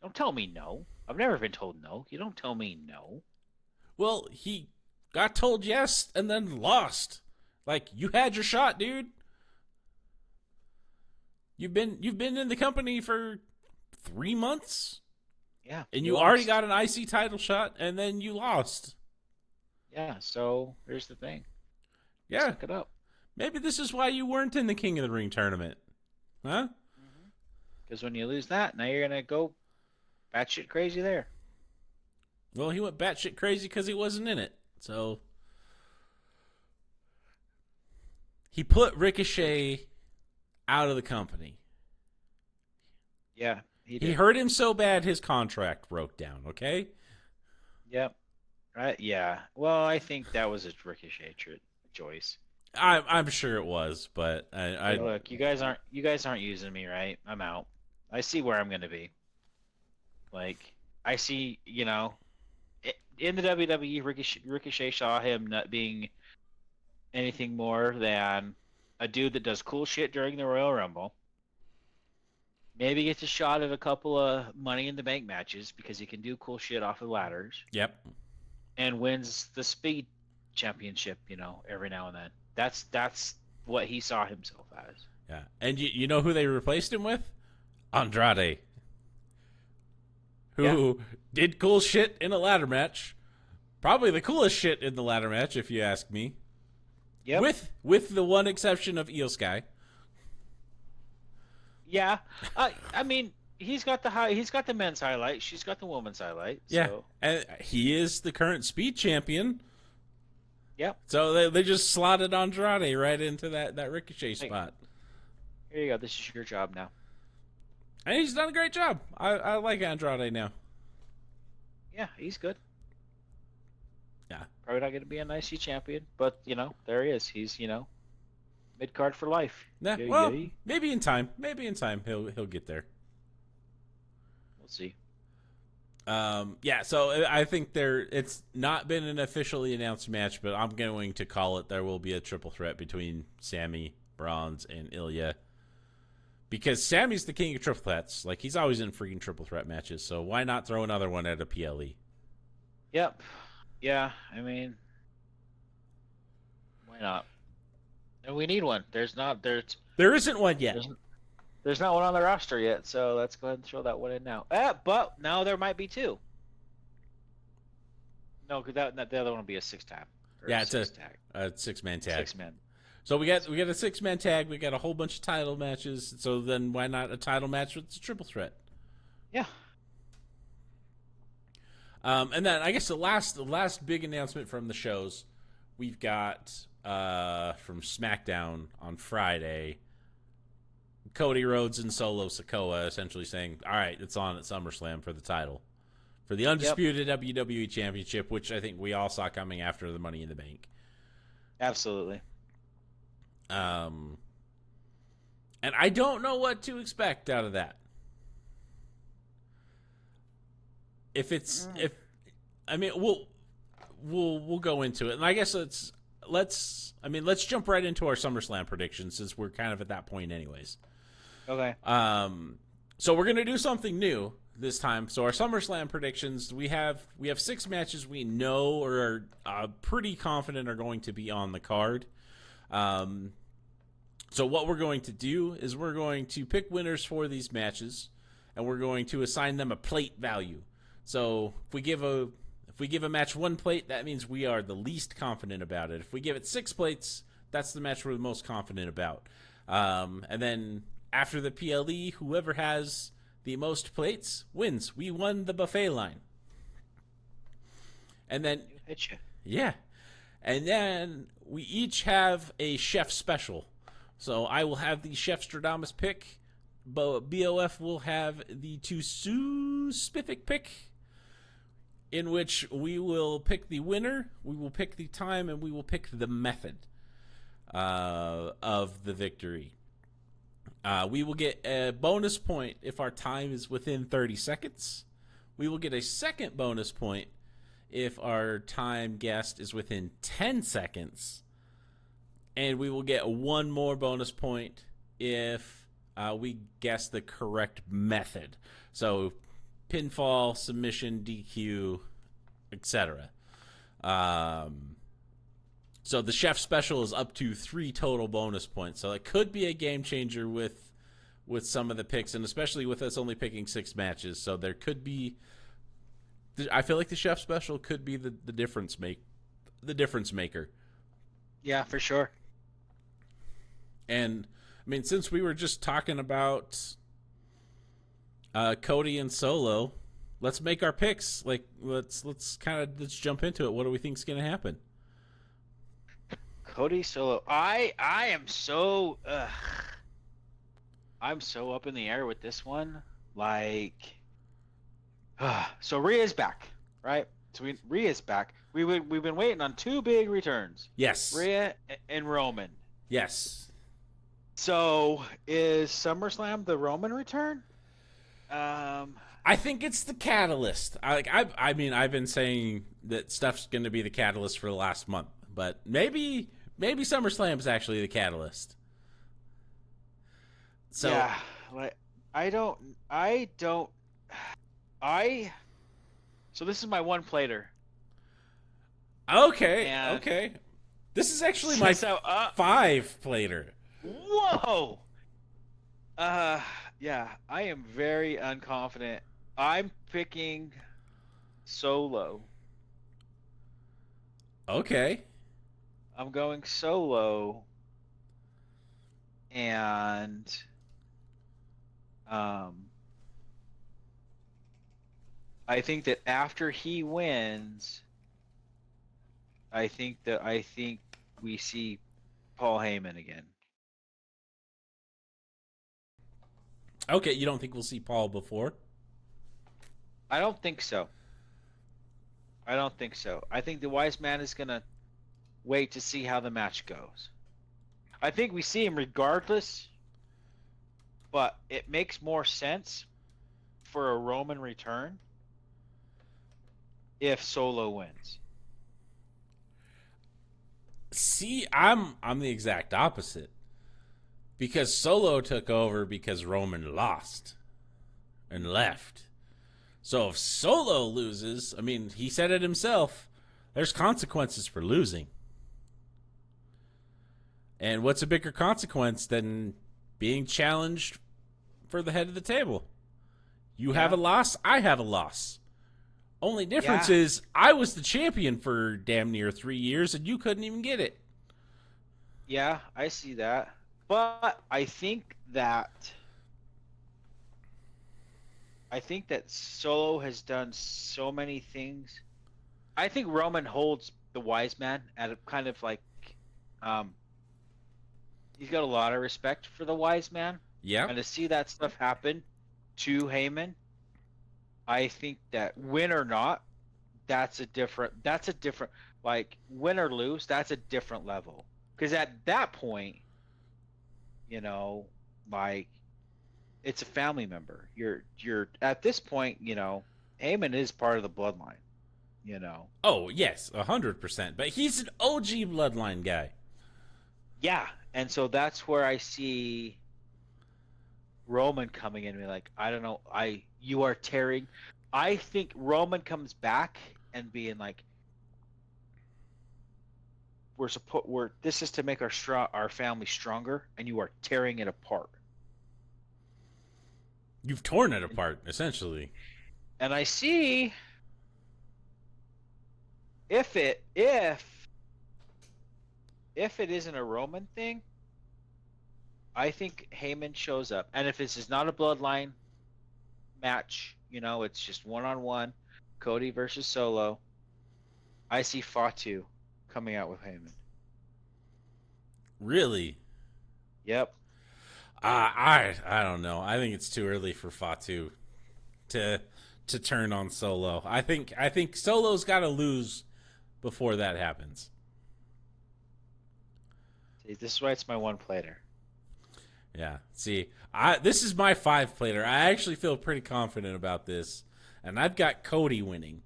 don't tell me no. I've never been told no. You don't tell me no. Well, he got told yes and then lost. Like, you had your shot, dude. You've been in the company for 3 months, Yeah, and you you already lost. got an IC title shot, and then you lost. Yeah, so here's the thing. Yeah, Suck it up. maybe this is why you weren't in the King of the Ring tournament, huh? Because when you lose that, now you're gonna go batshit crazy there. Well, he went batshit crazy because he wasn't in it. So he put Ricochet out of the company. Yeah, he He did. hurt him so bad his contract broke down. Okay. Yep. Right. Yeah. Well, I think that was a Ricochet choice. I'm sure it was, but Hey, look, you guys aren't using me right. I'm out. I see where I'm gonna be. Like, I see, in the WWE, Ricochet saw him not being anything more than a dude that does cool shit during the Royal Rumble. Maybe gets a shot at a couple of Money in the Bank matches because he can do cool shit off of ladders yep. and wins the Speed Championship, every now and then. That's what he saw himself as. Yeah, and you know who they replaced him with? Andrade, who did cool shit in a ladder match. Probably the coolest shit in the ladder match, if you ask me. Yep. With the one exception of Io Sky. Yeah. I mean, he's got the men's highlight. She's got the woman's highlight. Yeah, So, and he is the current Speed champion. yep. So they just slotted Andrade right into that Ricochet Hey, spot. here you go. This is your job now. And he's done a great job. I like Andrade now. Yeah, he's good. Yeah. Probably not going to be an IC champion, but there he is. He's mid card for life. Yeah, Yay, well, yay. maybe in time. Maybe in time he'll get there. We'll see. Yeah, so I think it's not been an officially announced match, but I'm going to call it. There will be a triple threat between Sammy, Bronze, and Ilya. Because Sammy's the king of triple threats. Like, he's always in freaking triple threat matches, so why not throw another one at a PLE? Yep. Yeah. I mean, why not? And we need one. There isn't one yet. there's not one on the roster yet, so let's go ahead and throw that one in now. But now there might be two. No, because the other one will be a six-tag. Yeah, it's a 6-man tag. 6-man. So we got a 6-man tag. We got a whole bunch of title matches. So then why not a title match with a triple threat? Yeah. And then I guess the last big announcement from the shows we've got from SmackDown on Friday. Cody Rhodes and Solo Sikoa essentially saying, "All right, it's on at SummerSlam for the title for the Yep. undisputed WWE Championship, which I think we all saw coming after the Money in the Bank. Absolutely. And I don't know what to expect out of that. If it's if I mean we'll go into it, and I guess let's jump right into our SummerSlam predictions since we're kind of at that point anyways. Okay. So we're gonna do something new this time. So our SummerSlam predictions, we have 6 matches we know or are pretty confident are going to be on the card. So what we're going to do is we're going to pick winners for these matches, and we're going to assign them a plate value. So if we give a match 1 plate, that means we are the least confident about it. If we give it 6 plates, that's the match we're the most confident about. And then after the PLE, whoever has the most plates wins. We won the buffet line. And then yeah. And then we each have a chef special. So I will have the Chef Stradamus pick. BOF will have the Too Spific pick, in which we will pick the winner, we will pick the time, and we will pick the method of the victory. We will get a bonus point if our time is within 30 seconds. We will get a second bonus point if our time guessed is within 10 seconds. And we will get 1 more bonus point if we guess the correct method. So pinfall, submission, DQ, etc. So the chef special is up to 3 total bonus points. So it could be a game changer with some of the picks, and especially with us only picking 6 matches. So there could be, I feel like the chef special could be the difference maker. Yeah, for sure. And I mean, since we were just talking about Cody and Solo, let's make our picks. Like, let's jump into it. What do we think is going to happen? Cody Solo. I am so I'm so up in the air with this one. Like, so Rhea's back, right? So Rhea's back. We've been waiting on 2 big returns. Yes. Rhea and Roman. Yes. So is SummerSlam the Roman return? I think it's the catalyst. I mean, I've been saying that stuff's going to be the catalyst for the last month, but maybe SummerSlam is actually the catalyst. So yeah, like so this is my 1 plater. Okay. This is actually my 5 plater. Whoa. Yeah, I am very unconfident. I'm picking Solo. Okay. I'm going Solo, and I think that after he wins, I think we see Paul Heyman again. Okay, you don't think we'll see Paul before? I don't think so. I think the wise man is going to wait to see how the match goes. I think we see him regardless, but it makes more sense for a Roman return if Solo wins. See, I'm the exact opposite. Because Solo took over because Roman lost and left. So if Solo loses, I mean, he said it himself, there's consequences for losing. And what's a bigger consequence than being challenged for the head of the table? You have a loss, I have a loss. Only difference is I was the champion for damn near 3 years and you couldn't even get it. Yeah, I see that. But I think that Solo has done so many things. I think Roman holds the wise man at a kind of like he's got a lot of respect for the wise man. Yeah. And to see that stuff happen to Heyman, I think that win or not, that's a different like win or lose, that's a different level. Because at that point, you know, like it's a family member. You're at this point, Heyman is part of the bloodline, you know. Oh yes, 100%. But he's an OG bloodline guy. Yeah, and so that's where I see Roman coming in and be like, I don't know, you are tearing. I think Roman comes back and being like, we're this is to make our family stronger, and you are tearing it apart. You've torn it apart, essentially. And I see if it isn't a Roman thing, I think Heyman shows up, and if this is not a bloodline match, it's just one on one, Cody versus Solo. I see Fatu coming out with Heyman. Really? Yep. I don't know. I think it's too early for Fatu to turn on Solo. I think Solo's got to lose before that happens. See, this is why it's my one plater. Yeah. See, this is my 5-plater. I actually feel pretty confident about this, and I've got Cody winning.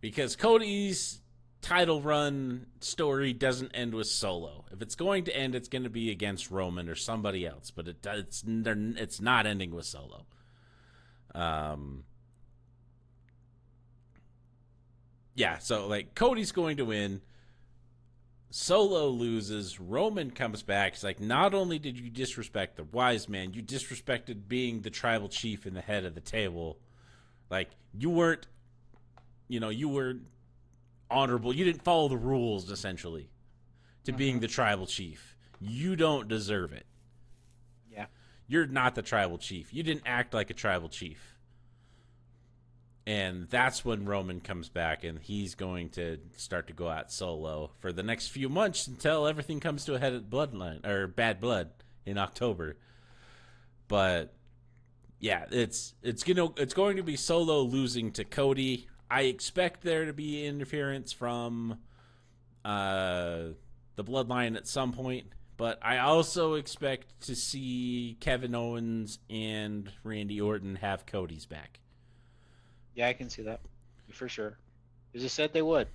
Because Cody's title run story doesn't end with Solo. If it's going to end, it's going to be against Roman or somebody else, but it's not ending with Solo. Yeah, so like Cody's going to win. Solo loses. Roman comes back. It's like, not only did you disrespect the wise man, you disrespected being the tribal chief and the head of the table. Like, you were honorable. You didn't follow the rules, essentially, to being the tribal chief. You don't deserve it. Yeah. You're not the tribal chief. You didn't act like a tribal chief. And that's when Roman comes back, and he's going to start to go at Solo for the next few months until everything comes to a head at Bloodline or Bad Blood in October. But yeah, it's going to be Solo losing to Cody. I expect there to be interference from the Bloodline at some point, but I also expect to see Kevin Owens and Randy Orton have Cody's back. Yeah, I can see that for sure. Because they said they would,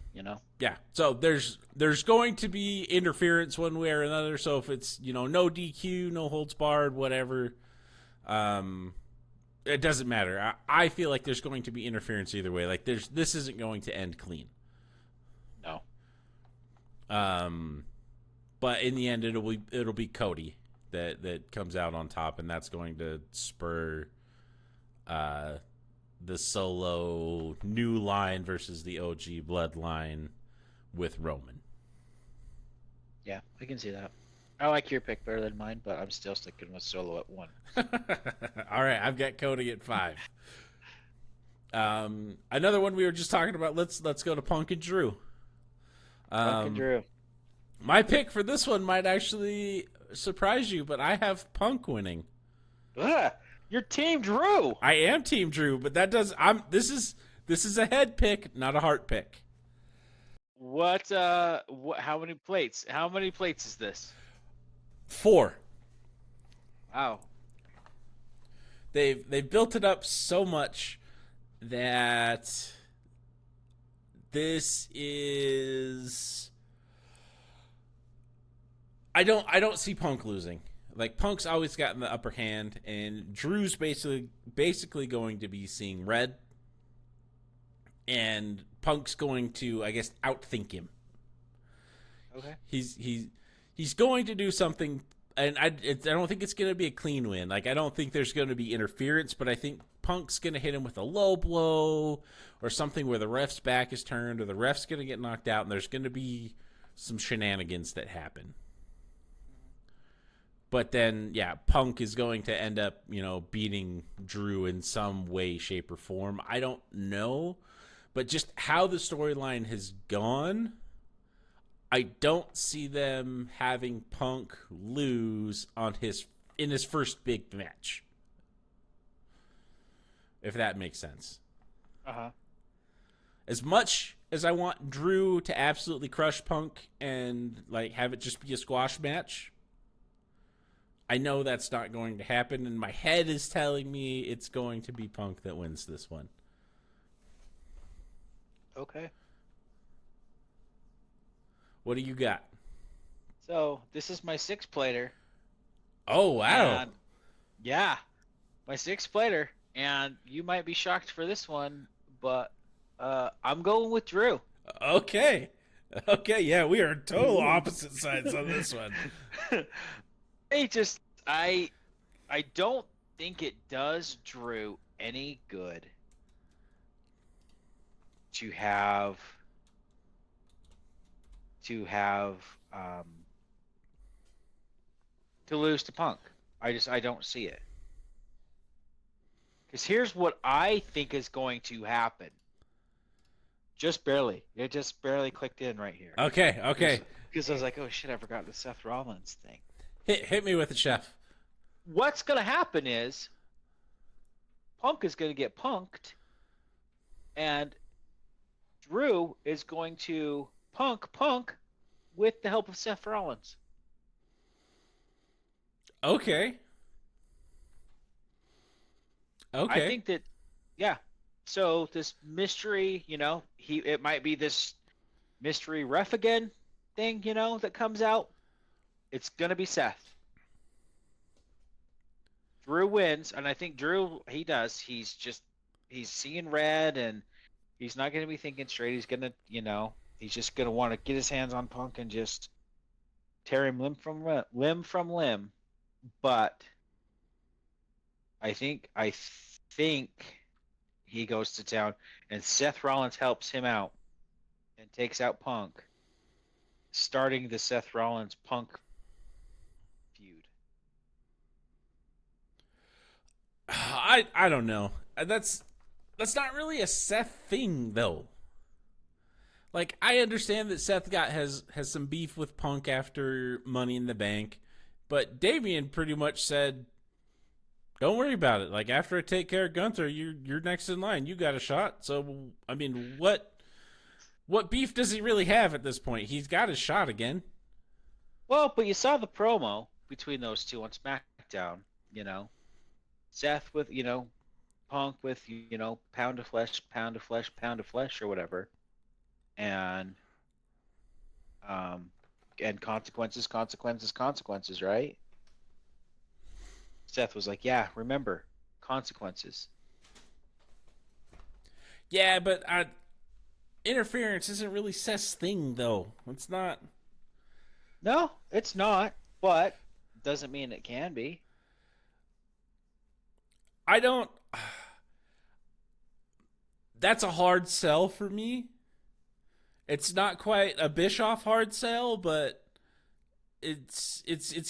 Yeah. So there's going to be interference one way or another. So if it's no DQ, no holds barred, whatever, it doesn't matter. I feel like there's going to be interference either way. Like this isn't going to end clean. No. But in the end, it'll be Cody that comes out on top, and that's going to spur the Solo new line versus the OG bloodline with Roman. Yeah, I can see that. I like your pick better than mine, but I'm still sticking with Solo at 1. All right, I've got Cody at 5. Another one we were just talking about. Let's go to Punk and Drew. Punk and Drew. My pick for this one might actually surprise you, but I have Punk winning. You're Team Drew. I am Team Drew, but this is a head pick, not a heart pick. What how many plates? How many plates is this? 4. Wow. They've built it up so much that this is I don't see Punk losing. Like, Punk's always gotten the upper hand, and Drew's basically going to be seeing red, and Punk's going to, I guess, outthink him. Okay. He's going to do something, and I don't think it's going to be a clean win. Like, I don't think there's going to be interference, but I think Punk's going to hit him with a low blow or something where the ref's back is turned or the ref's going to get knocked out, and there's going to be some shenanigans that happen. But then, yeah, Punk is going to end up, beating Drew in some way, shape, or form. I don't know. But just how the storyline has gone, I don't see them having Punk lose in his first big match. if that makes sense. Uh-huh. As much as I want Drew to absolutely crush Punk and like have it just be a squash match, I know that's not going to happen, and my head is telling me it's going to be Punk that wins this one. Okay. What do you got? So this is my 6-plater. Oh, wow. And yeah, my 6-plater. And you might be shocked for this one, but I'm going with Drew. Okay. Okay, yeah, we are total opposite sides on this one. I don't think it does Drew any good to have um to lose to Punk. I don't see it. Because here's what I think is going to happen. Just barely. It just barely clicked in right here. Okay. Because I was like, oh shit, I forgot the Seth Rollins thing. Hit me with it, Chef. What's going to happen is Punk is going to get punked, and Drew is going to punk with the help of Seth Rollins. Okay. I think that, yeah. So this mystery, it might be this mystery ref again thing, that comes out. It's going to be Seth. Drew wins, and I think Drew, he does. He's seeing red, and he's not going to be thinking straight. He's going to, he's just going to want to get his hands on Punk and just tear him limb from limb. But I think he goes to town, and Seth Rollins helps him out and takes out Punk, starting the Seth Rollins Punk feud. I don't know. That's not really a Seth thing though. Like, I understand that Seth has some beef with Punk after Money in the Bank, but Damian pretty much said, don't worry about it. Like, after I take care of Gunther, you're next in line. You got a shot. So, I mean, what beef does he really have at this point? He's got his shot again. Well, but you saw the promo between those two on SmackDown, Seth with, Punk with, pound of flesh, pound of flesh, pound of flesh, or whatever. And consequences, right? Seth was like, yeah, remember, consequences. Yeah, but interference isn't really Seth's thing, though. It's not. No, it's not, but doesn't mean it can be. I don't. That's a hard sell for me. It's not quite a Bischoff hard sell, but it's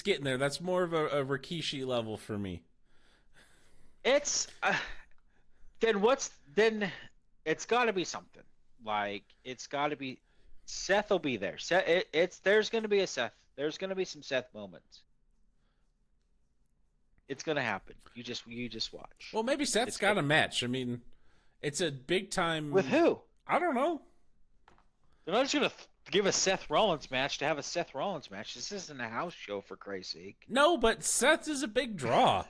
getting there. That's more of a Rikishi level for me. It's then it's got to be something. Like, it's got to be Seth will be there. There's going to be a Seth. There's going to be some Seth moments. It's going to happen. You just watch. Well, maybe Seth's got a match. I mean, it's a big time. With who? I don't know. They're not just going to give a Seth Rollins match to have a Seth Rollins match. This isn't a house show, for Christ's sake. No, but Seth is a big draw.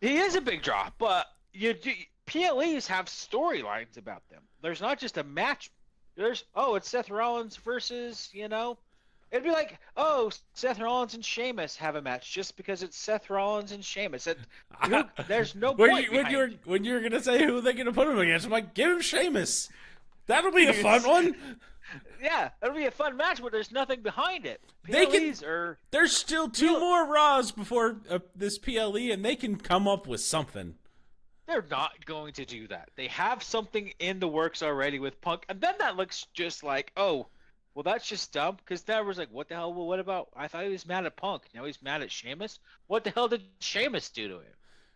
He is a big draw, but PLEs have storylines about them. There's not just a match. It's Seth Rollins versus, It'd be like, Seth Rollins and Sheamus have a match just because it's Seth Rollins and Sheamus. There's no point when you're gonna say who they're gonna put him against, I'm like, give him Sheamus. That'll be a fun one. Yeah, it'll be a fun match, but there's nothing behind it. There's still two more Raws before this PLE, and they can come up with something. They're not going to do that. They have something in the works already with Punk, and then that looks just like, well, that's just dumb, because that was like, what the hell? Well, what about? I thought he was mad at Punk. Now he's mad at Sheamus. What the hell did Sheamus do to him?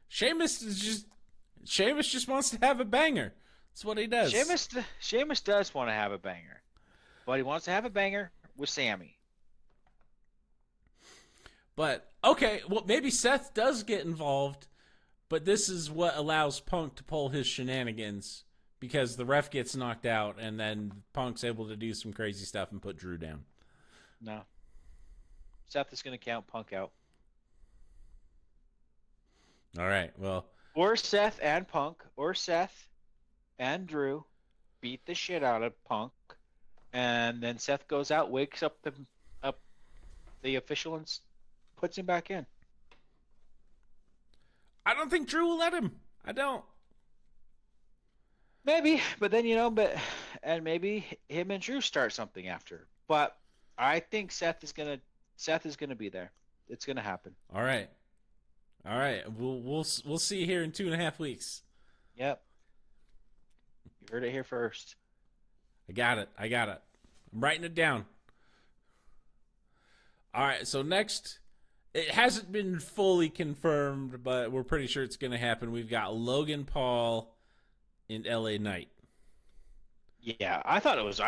Sheamus just wants to have a banger. That's what he does. Sheamus does want to have a banger, but he wants to have a banger with Sammy. But okay, well, maybe Seth does get involved, But this is what allows Punk to pull his shenanigans because the ref gets knocked out and then Punk's able to do some crazy stuff and put Drew down. No. Seth is going to count Punk out. All right. Well, or Seth and Punk, or Seth and Drew beat the shit out of Punk, and then Seth goes out, wakes up the official, and puts him back in. I don't think Drew will let him. I don't. Maybe, but then maybe him and Drew start something after. But I think Seth is gonna be there. It's gonna happen. All right. We'll see here in 2.5 weeks. Yep. You heard it here first. I got it. I'm writing it down. All right. So next, it hasn't been fully confirmed, but we're pretty sure it's going to happen. We've got Logan Paul and LA Knight. Yeah, I thought it was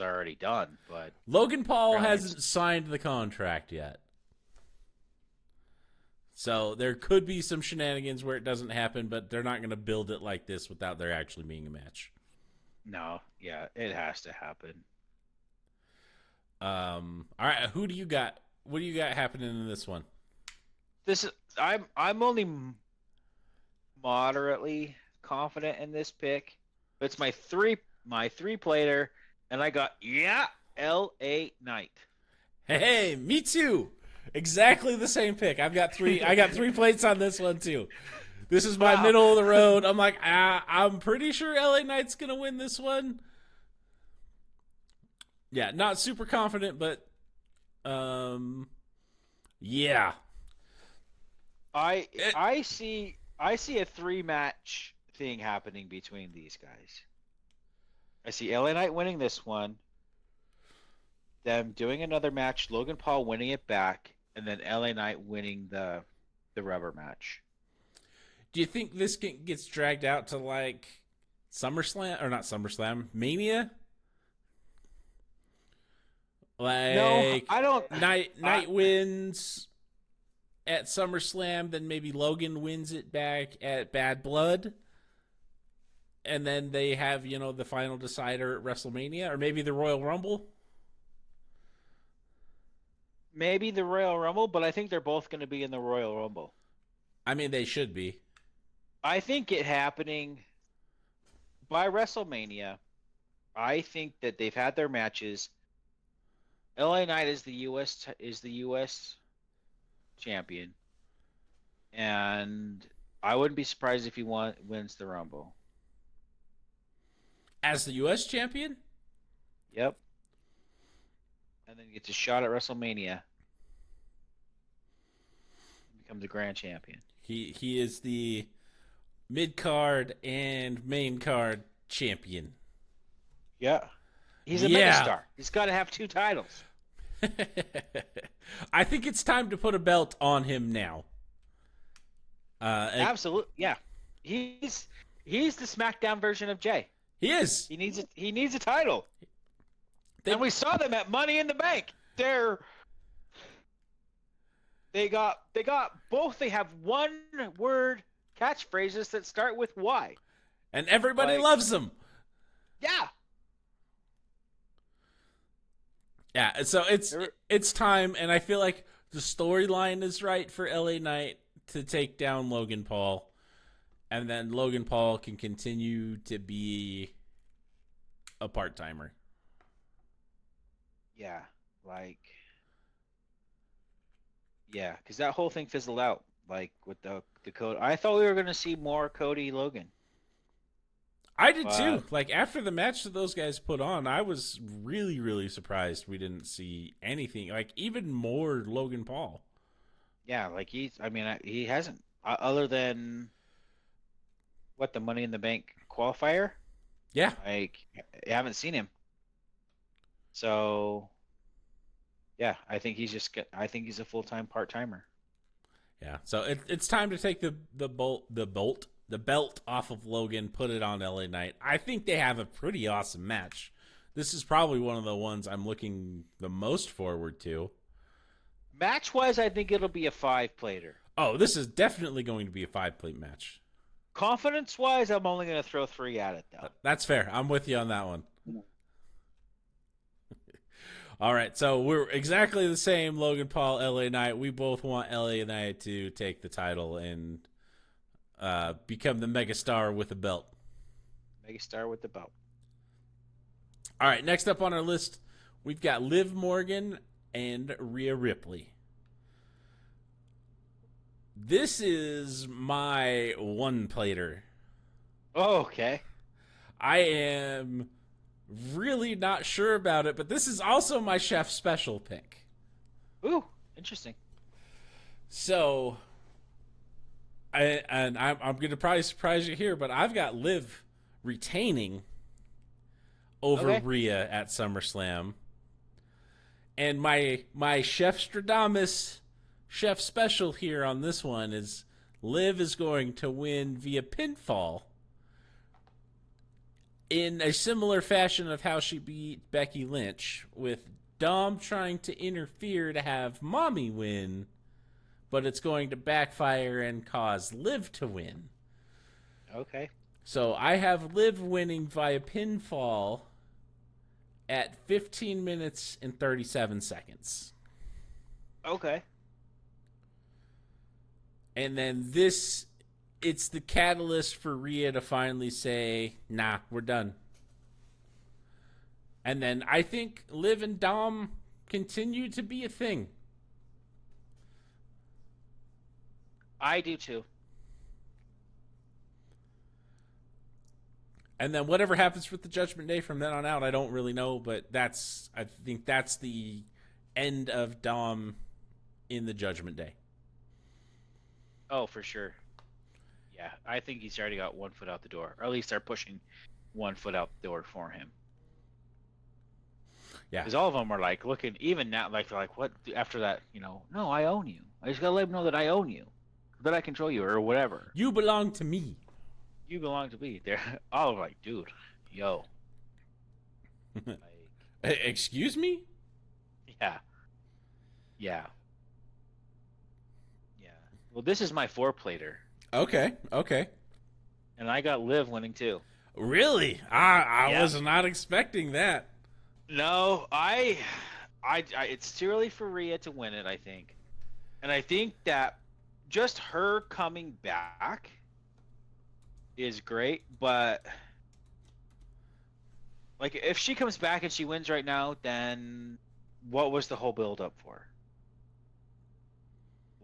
already done, but Logan Paul hasn't signed the contract yet. So there could be some shenanigans where it doesn't happen, but they're not going to build it like this without there actually being a match. No, yeah, it has to happen. All right, who do you got? What do you got happening in this one? I'm only moderately confident in this pick. But it's my three-player, and I got LA Knight. Hey, me too. Exactly the same pick. I got three plates on this one too. This is my middle of the road. I'm like, I'm pretty sure LA Knight's gonna win this one. Yeah, not super confident, but yeah. I see a 3-match thing happening between these guys. I see LA Knight winning this one, them doing another match, Logan Paul winning it back, and then LA Knight winning the rubber match. Do you think this gets dragged out to like SummerSlam or not SummerSlam, Mania? Like, no, I don't. Knight wins at SummerSlam, then maybe Logan wins it back at Bad Blood, and then they have the final decider at WrestleMania, or maybe the Royal Rumble. Maybe the Royal Rumble, but I think they're both going to be in the Royal Rumble. I mean, they should be. I think it happening by WrestleMania. I think that they've had their matches. LA Knight is the US champion, and I wouldn't be surprised if he wins the Rumble as the US champion. Yep. And then gets a shot at WrestleMania. Becomes a grand champion. He is the mid-card and main card champion. Yeah. He's a megastar. He's got to have 2 titles. I think it's time to put a belt on him now. Absolutely. Yeah. He's the SmackDown version of Jay. He is. He needs a title. And we saw them at Money in the Bank. They got both. They have one-word catchphrases that start with Y. And everybody loves them. Yeah. Yeah, so it's time, and I feel like the storyline is right for LA Knight to take down Logan Paul, and then Logan Paul can continue to be a part-timer. Yeah, because that whole thing fizzled out, with the Cody. I thought we were going to see more Cody Logan. I did too. After the match that those guys put on, I was really, really surprised we didn't see anything, even more Logan Paul. Yeah, he hasn't, other than, the Money in the Bank qualifier? Yeah. I haven't seen him. So, yeah, I think he's a full-time part-timer. Yeah, so it's time to take the belt off of Logan, put it on LA Knight. I think they have a pretty awesome match. This is probably one of the ones I'm looking the most forward to. Match-wise, I think it'll be a 5-plater. Oh, this is definitely going to be a 5-plate match. Confidence-wise, I'm only going to throw 3 at it, though. That's fair. I'm with you on that one. All right, so we're exactly the same. Logan Paul, LA Knight. We both want LA Knight to take the title and become the megastar with a belt. Megastar with the belt. All right, next up on our list, we've got Liv Morgan and Rhea Ripley. This is my one-plater. Oh, okay. I am really not sure about it, but this is also my chef special pick. Ooh, interesting. So, I'm going to probably surprise you here, but I've got Liv retaining over Rhea at SummerSlam. And my Chef Stradamus chef special here on this one is Liv is going to win via pinfall in a similar fashion of how she beat Becky Lynch, with Dom trying to interfere to have Mommy win, but it's going to backfire and cause Liv to win. Okay. So I have Liv winning via pinfall at 15 minutes and 37 seconds. Okay. And then it's the catalyst for Rhea to finally say, nah, we're done. And then I think Liv and Dom continue to be a thing. I do too. And then whatever happens with the Judgment Day from then on out, I don't really know, but I think that's the end of Dom in the Judgment Day. Oh, for sure. Yeah, I think he's already got 1 foot out the door, or at least they're pushing 1 foot out the door for him. Yeah, because all of them are like looking, even now, like they're like, what after that? No, I own you. I just gotta let them know that I own you, that I control you, or whatever. You belong to me. You belong to me. They're all like, dude, yo. Like, excuse me? Yeah. Well, this is my 4-plater. Okay. And I got Liv winning too. Really? I was not expecting that. No, I it's too early for Rhea to win it, I think. And I think that just her coming back is great, but like if she comes back and she wins right now, then what was the whole build up for?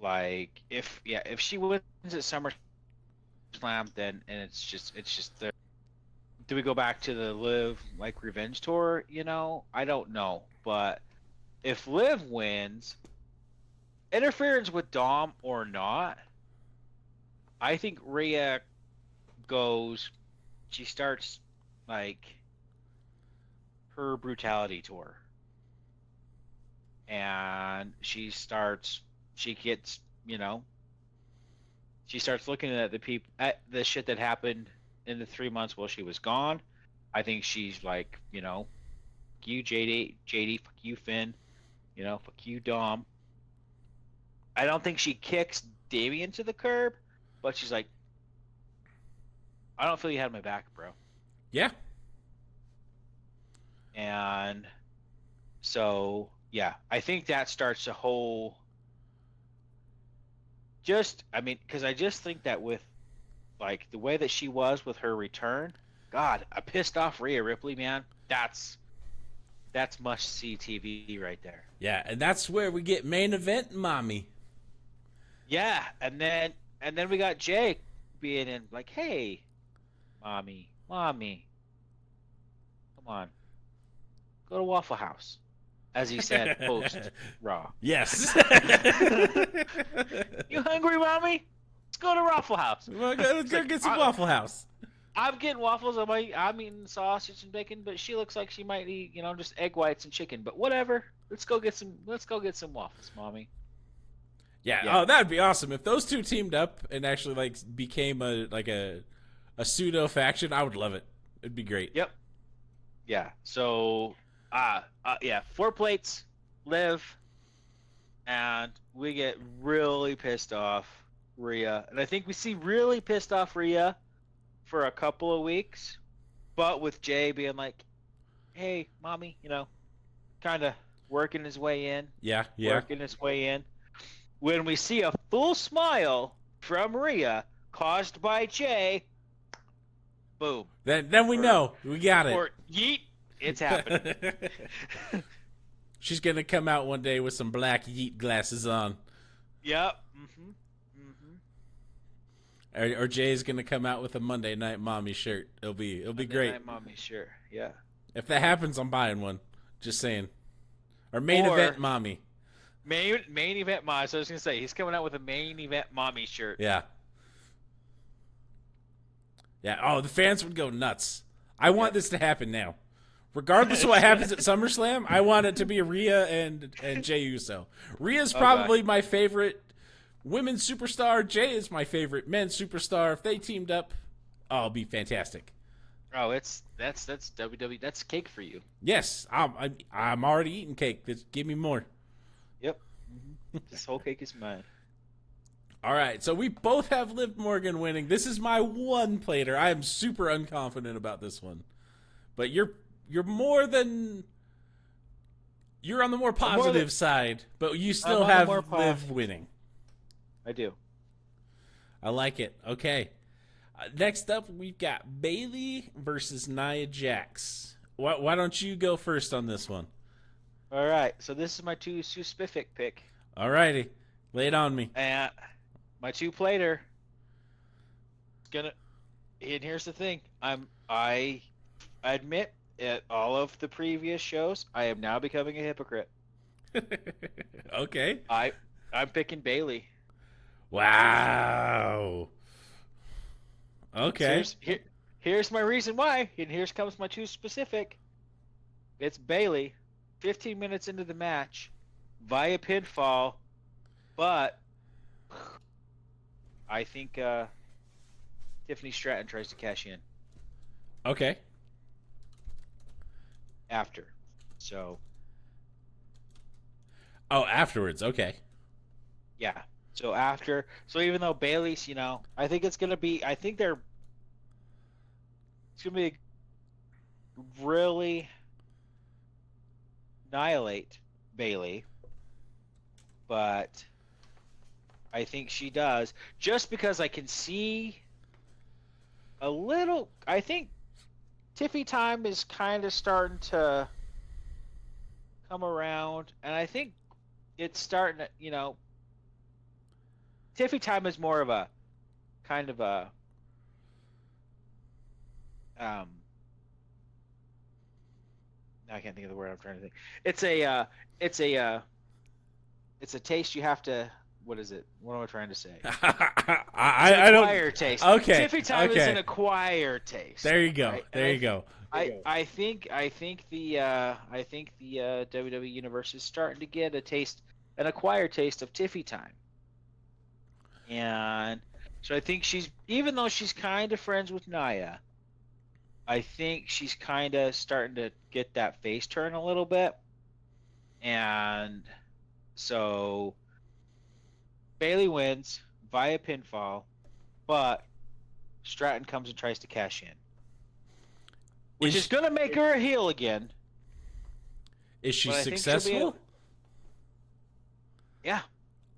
Like if she wins at SummerSlam, then and it's just the, do we go back to the Liv like revenge tour? I don't know, but if Liv wins, interference with Dom or not, I think Rhea she starts like her brutality tour, and she starts looking at the shit that happened in the 3 months while she was gone. I think she's like, fuck you JD, fuck you Finn, fuck you Dom. I don't think she kicks Damian to the curb, but she's like, I don't feel you had my back, bro. Yeah. And so, yeah, I think that starts a whole, because I just think that with like the way that she was with her return, God, a pissed off Rhea Ripley, man, that's must-see TV right there. Yeah, and that's where we get main event mommy. Yeah, and then we got Jake being in like, hey, mommy, come on, go to Waffle House, as he said post Raw. Yes. You hungry, mommy? Let's go to Waffle House. Let's go get some Waffle House. I'm getting waffles. I'm eating sausage and bacon, but she looks like she might eat, just egg whites and chicken. But whatever. Let's go get some waffles, mommy. Yeah. Oh, that'd be awesome if those two teamed up and actually like became a pseudo faction. I would love it. It'd be great. Yep. Yeah. So, 4 plates, Liv, and we get really pissed off Rhea, and I think we see really pissed off Rhea for a couple of weeks, but with Jay being like, "Hey, mommy," kind of working his way in, Yeah, yeah. working his way in. When we see a full smile from Rhea caused by Jay, boom. Then we know we got it. Or yeet, it's happening. She's gonna come out one day with some black yeet glasses on. Yep. Or Jay's gonna come out with a Monday Night Mommy shirt. It'll be Monday great. Night Mommy, sure. Yeah. If that happens, I'm buying one. Just saying. Or main Or- event mommy. Main event mommy. So I was gonna say he's coming out with a main event mommy shirt. Yeah. Yeah. Oh, the fans would go nuts. I want this to happen now. Regardless of what happens at SummerSlam, I want it to be Rhea and Jey Uso. Rhea's probably my favorite women's superstar. Jey is my favorite men's superstar. If they teamed up, it'll be fantastic. Oh, that's WWE. That's cake for you. Yes, I'm already eating cake. Just give me more. Yep. This whole cake is mine. All right, so we both have Liv Morgan winning. This is my one plater. I am super unconfident about this one, but you're on the more positive side, but you still have Liv winning. I do. I like it. Okay. Next up, we've got Bayley versus Nia Jax. Why don't you go first on this one? All right. So this is my two specific pick. All righty. Lay it on me. And my two plater. And here's the thing. I admit at all of the previous shows, I am now becoming a hypocrite. Okay. I'm picking Bayley. Wow. Okay. So here's my reason why, and here comes my two specific. It's Bayley, 15 minutes into the match, via pinfall, but I think Tiffany Stratton tries to cash in Okay. after. So afterwards. Okay. yeah. So after, even though Bayley's, I think it's gonna be really annihilate Bayley, but I think she does just because I can see a little. I think Tiffy time is kind of starting to come around, and I think it's starting to, Tiffy time is more of a kind of a now I can't think of the word I'm trying to think. It's a taste you have to. What is it? What am I trying to say? I don't. Acquired taste. Okay. Tiffy time is an acquired taste. There you go. Right? There you go. I think the WWE universe is starting to get an acquired taste of Tiffy time. And so I think even though she's kind of friends with Nia, I think she's kind of starting to get that face turn a little bit. And so Bayley wins via pinfall, but Stratton comes and tries to cash in. Which is going to make her a heel again. Is she successful? Yeah.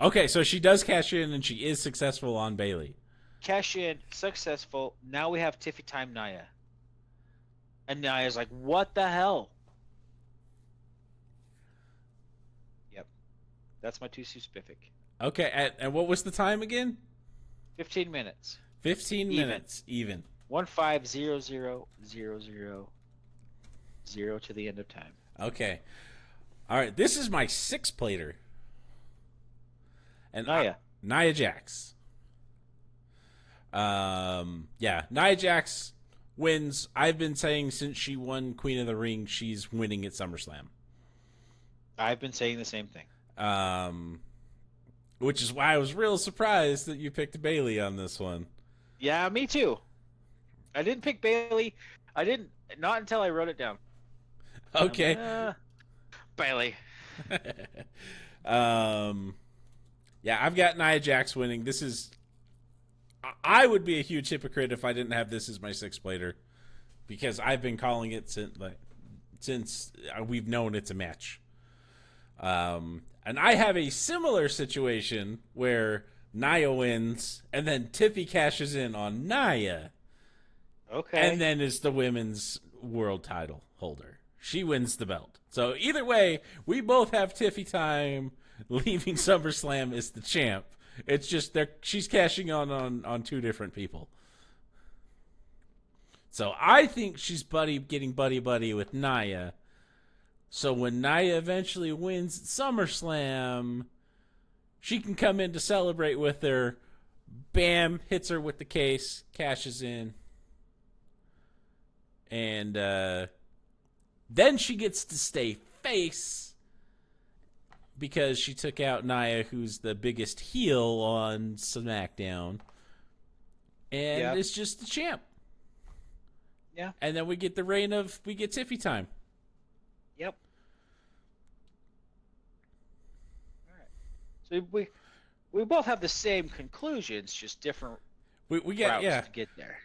Okay, so she does cash in and she is successful on Bayley. Cash in, successful. Now we have Tiffy time Nia. And Nia's like, what the hell? Yep. That's my two specific. Okay, and what was the time again? 15 minutes. 15 minutes even. 150000 to the end of time. Okay. All right, this is my six-plater. And Nia Jax. Nia Jax wins. I've been saying since she won Queen of the Ring, she's winning at SummerSlam. I've been saying the same thing. Which is why I was real surprised that you picked Bayley on this one. Yeah, me too. I didn't pick Bayley. Not until I wrote it down. Okay. Bayley. Yeah, I've got Nia Jax winning. This is I would be a huge hypocrite if I didn't have this as my sixth plater, because I've been calling it since we've known it's a match. And I have a similar situation where Nia wins, and then Tiffy cashes in on Nia, Okay. and then is the women's world title holder. She wins the belt. So either way, we both have Tiffy time leaving SummerSlam as the champ. It's just she's cashing on two different people. So I think she's getting buddy with Nia. So when Nia eventually wins SummerSlam, she can come in to celebrate with her. Bam, hits her with the case, cashes in. And then she gets to stay face because she took out Nia, who's the biggest heel on SmackDown. And it's just the champ. Yeah. And then we get we get Tiffy time. Yep. All right. So we both have the same conclusions, just different We get routes to get there.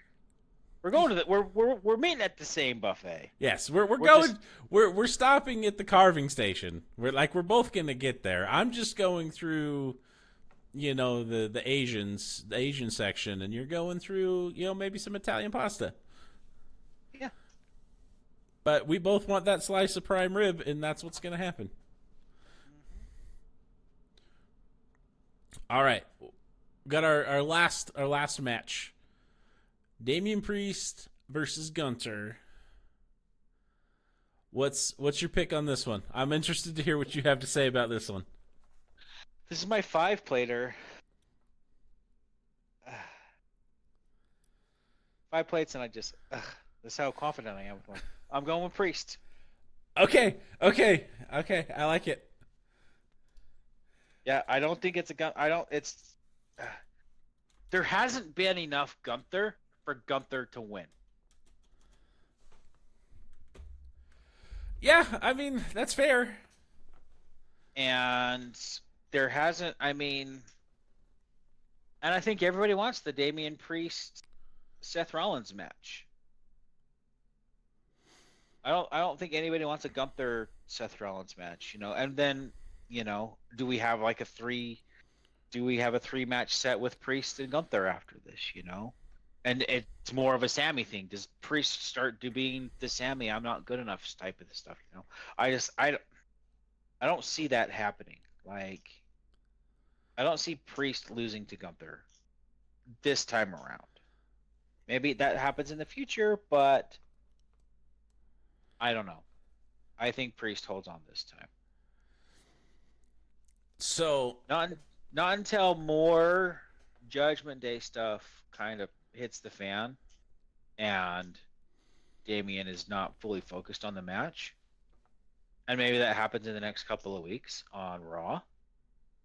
We're going to we're meeting at the same buffet. Yes, we're stopping at the carving station. We're both gonna get there. I'm just going through, the Asian section, and you're going through, maybe some Italian pasta. Yeah. But we both want that slice of prime rib, and that's what's gonna happen. Mm-hmm. All right, got our last match. Damian Priest versus Gunther. What's your pick on this one? I'm interested to hear what you have to say about this one. This is my 5-plater. 5 plates, and this is how confident I am with one. I'm going with Priest. Okay. I like it. Yeah, I don't think it's there hasn't been enough Gunther for Gunther to win. Yeah, I mean, that's fair. And there hasn't, and I think everybody wants the Damian Priest Seth Rollins match. I don't think anybody wants a Gunther Seth Rollins match, And then, do we have a 3-match set with Priest and Gunther after this, And it's more of a Sammy thing. Does Priest start being the Sammy I'm not good enough type of stuff, I don't see that happening. I don't see Priest losing to Gunther this time around. Maybe that happens in the future, but I don't know. I think Priest holds on this time. So not until more Judgment Day stuff kind of hits the fan and Damian is not fully focused on the match. And maybe that happens in the next couple of weeks on Raw,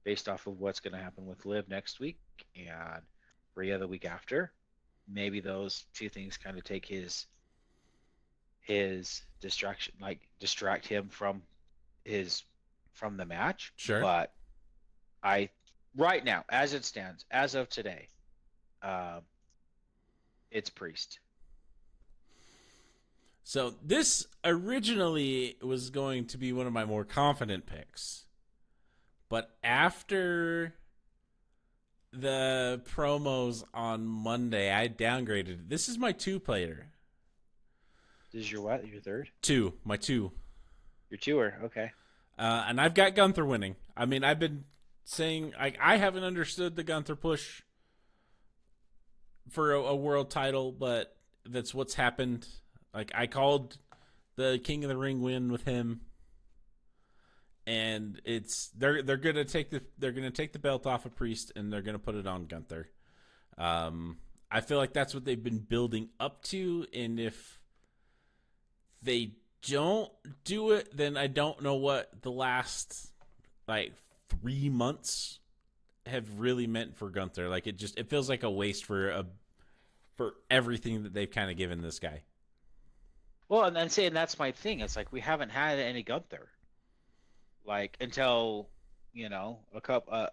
based off of what's going to happen with Liv next week and Rhea the week after. Maybe those two things kind of take his distraction, distract him from the match. Sure. But right now, as it stands, as of today, it's Priest. So this originally was going to be one of my more confident picks. But after the promos on Monday, I downgraded it. This is my 2-player. This is your what? Your 3rd? 2. My 2. Your 2er, okay. And I've got Gunther winning. I mean, I've been saying I haven't understood the Gunther push for a world title, but that's what's happened. I called the King of the Ring win with him, and they're gonna take the belt off of Priest and they're gonna put it on Gunther. I feel like that's what they've been building up to, and if they don't do it, then I don't know what the last 3 months have really meant for Gunther. It feels like a waste for everything that they've kind of given this guy. Well, and then saying that's my thing. It's we haven't had any Gunther, until a couple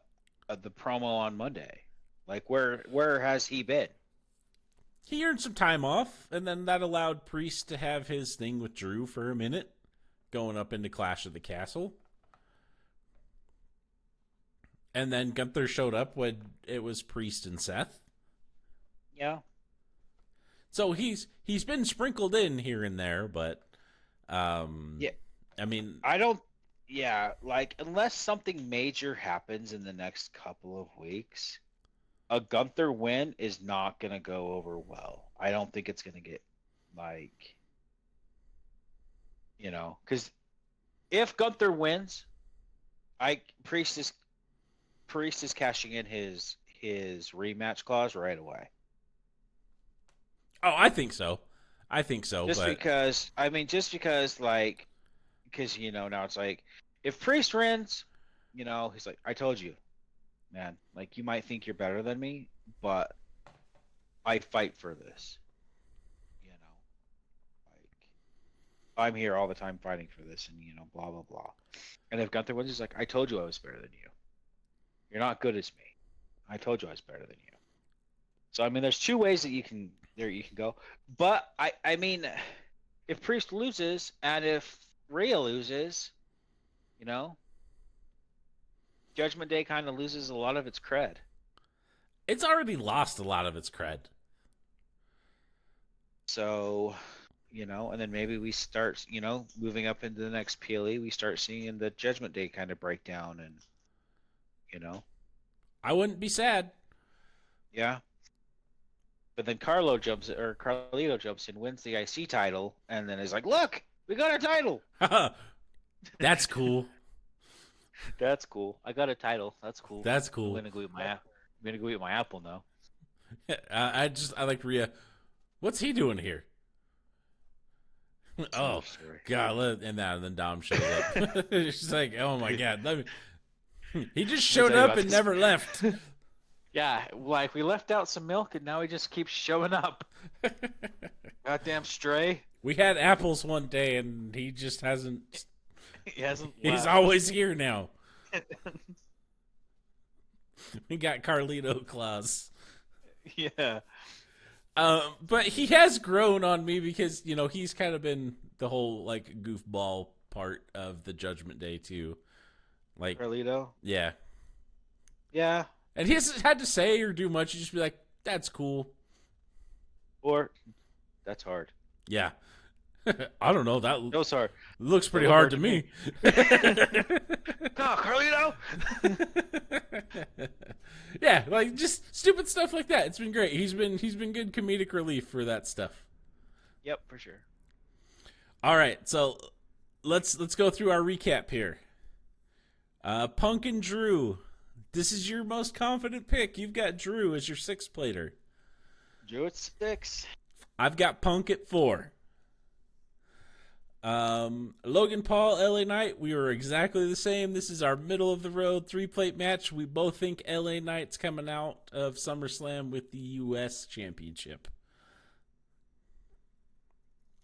the promo on Monday. Like where has he been? He earned some time off, and then that allowed Priest to have his thing with Drew for a minute, going up into Clash of the Castle. And then Gunther showed up when it was Priest and Seth. Yeah. So he's been sprinkled in here and there, but Yeah. I mean, I don't. Yeah, like unless something major happens in the next couple of weeks, a Gunther win is not gonna go over well. I don't think it's gonna get like, because if Gunther wins, I Priest is cashing in his rematch clause right away. oh, I think so. I think so, Just but because, like, because now it's like, if Priest wins, he's like, I told you, man, like you might think you're better than me, but I fight for this. Like I'm here all the time fighting for this, and blah blah blah. And if Gunther wins, he's like, I told you I was better than you. You're not good as me. I told you I was better than you. So I mean, there's two ways that you can go. But I mean, if Priest loses and if Rhea loses, you know, Judgment Day kind of loses a lot of its cred. it's already lost a lot of its cred. So, and then maybe we start, moving up into the next PLE, we start seeing the Judgment Day kind of break down and, I wouldn't be sad. yeah. But then Carlito jumps in, wins the IC title, and then is like, "Look, we got a title." That's cool. That's cool. I got a title. That's cool. That's cool. I'm gonna go eat my apple now. I like Rhea. What's he doing here? Oh God! And then Dom shows up. She's like, "Oh my God!" He just showed up and never left. Yeah, like we left out some milk and now he just keeps showing up. Goddamn stray. We had apples one day and he just hasn't. He hasn't. He's always here now. We got Carlito claws. Yeah. But he has grown on me because he's kind of been the whole like goofball part of the Judgment Day too. Like Carlito. Yeah. Yeah. And he hasn't had to say or do much. You just be like, "That's cool," or "That's hard." Yeah. I don't know. No, sorry. Looks pretty hard to me. No, Carlito. Yeah, like just stupid stuff like that. It's been great. He's been good comedic relief for that stuff. Yep, for sure. All right, so let's go through our recap here. Punk and Drew. This is your most confident pick. You've got Drew as your sixth plater. Drew at 6. I've got Punk at 4. Logan Paul, LA Knight, we were exactly the same. This is our middle of the road 3-plate match. We both think LA Knight's coming out of SummerSlam with the US Championship.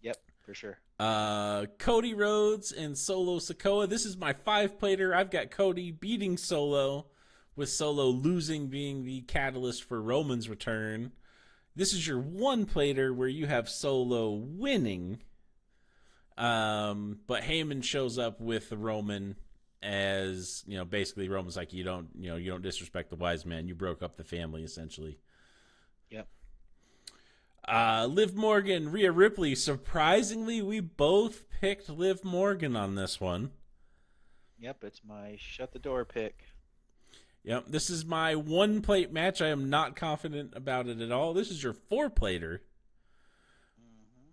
Yep, for sure. Cody Rhodes and Solo Sikoa. This is my 5-plater. I've got Cody beating Solo, with Solo losing being the catalyst for Roman's return. This is your 1-plater where you have Solo winning. But Heyman shows up with Roman as, basically Roman's like, you don't disrespect the wise man. You broke up the family, essentially. Yep. Liv Morgan, Rhea Ripley. Surprisingly, we both picked Liv Morgan on this one. Yep, it's my shut the door pick. Yep, this is my 1-plate match. I am not confident about it at all. This is your 4-plater.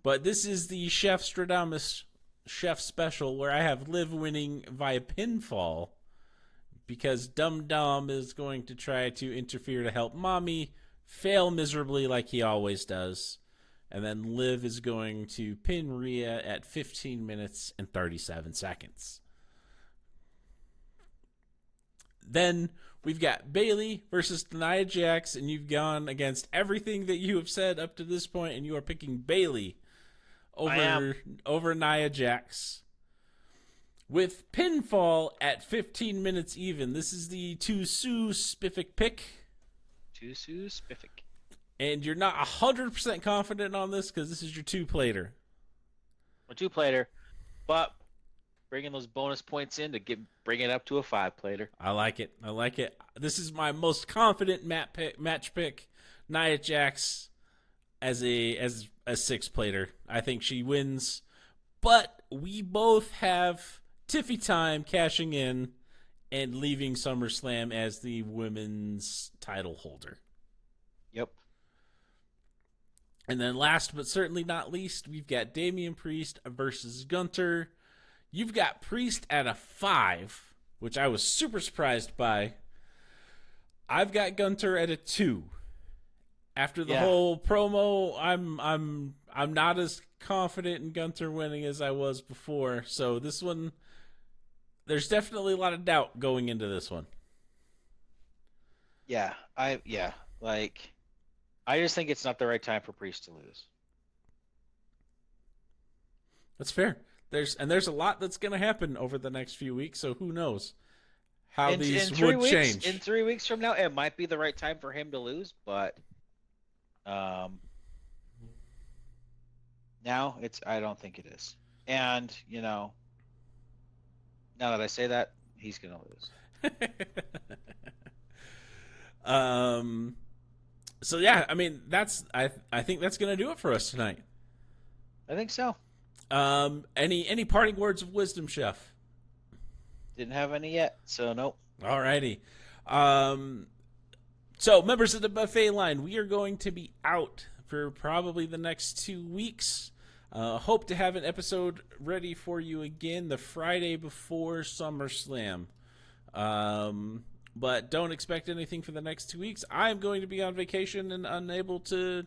But this is the Chef Stradamus Chef Special where I have Liv winning via pinfall because Dum Dum is going to try to interfere to help Mommy, fail miserably like he always does, and then Liv is going to pin Rhea at 15 minutes and 37 seconds. Then we've got Bayley versus Nia Jax, and you've gone against everything that you have said up to this point, and you are picking Bayley over Nia Jax with pinfall at 15 minutes even. This is the too specific pick. Too specific. And you're not 100% confident on this because this is your two-plater. A 2-plater, but bringing those bonus points in to bring it up to a 5-plater. I like it. I like it. This is my most confident match pick. Nia Jax as a 6-plater. I think she wins, but we both have Tiffy Time cashing in and leaving SummerSlam as the women's title holder. Yep. And then last but certainly not least, we've got Damian Priest versus Gunther. You've got Priest at a 5, which I was super surprised by. I've got Gunther at a 2. After the whole promo, I'm not as confident in Gunther winning as I was before. So this one, there's definitely a lot of doubt going into this one. Yeah, I just think it's not the right time for Priest to lose. That's fair. There's a lot that's going to happen over the next few weeks, so who knows how these would change. In 3 weeks from now, it might be the right time for him to lose, but now I don't think it is. And, now that I say that, he's going to lose. So yeah, I mean, I think that's going to do it for us tonight. I think so. Any parting words of wisdom, Chef? Didn't have any yet, so nope. Alrighty. So members of the buffet line, we are going to be out for probably the next 2 weeks. Hope to have an episode ready for you again the Friday before SummerSlam. But don't expect anything for the next 2 weeks. I'm going to be on vacation and unable to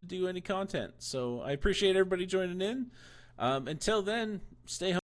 do any content. So I appreciate everybody joining in. Until then, stay home.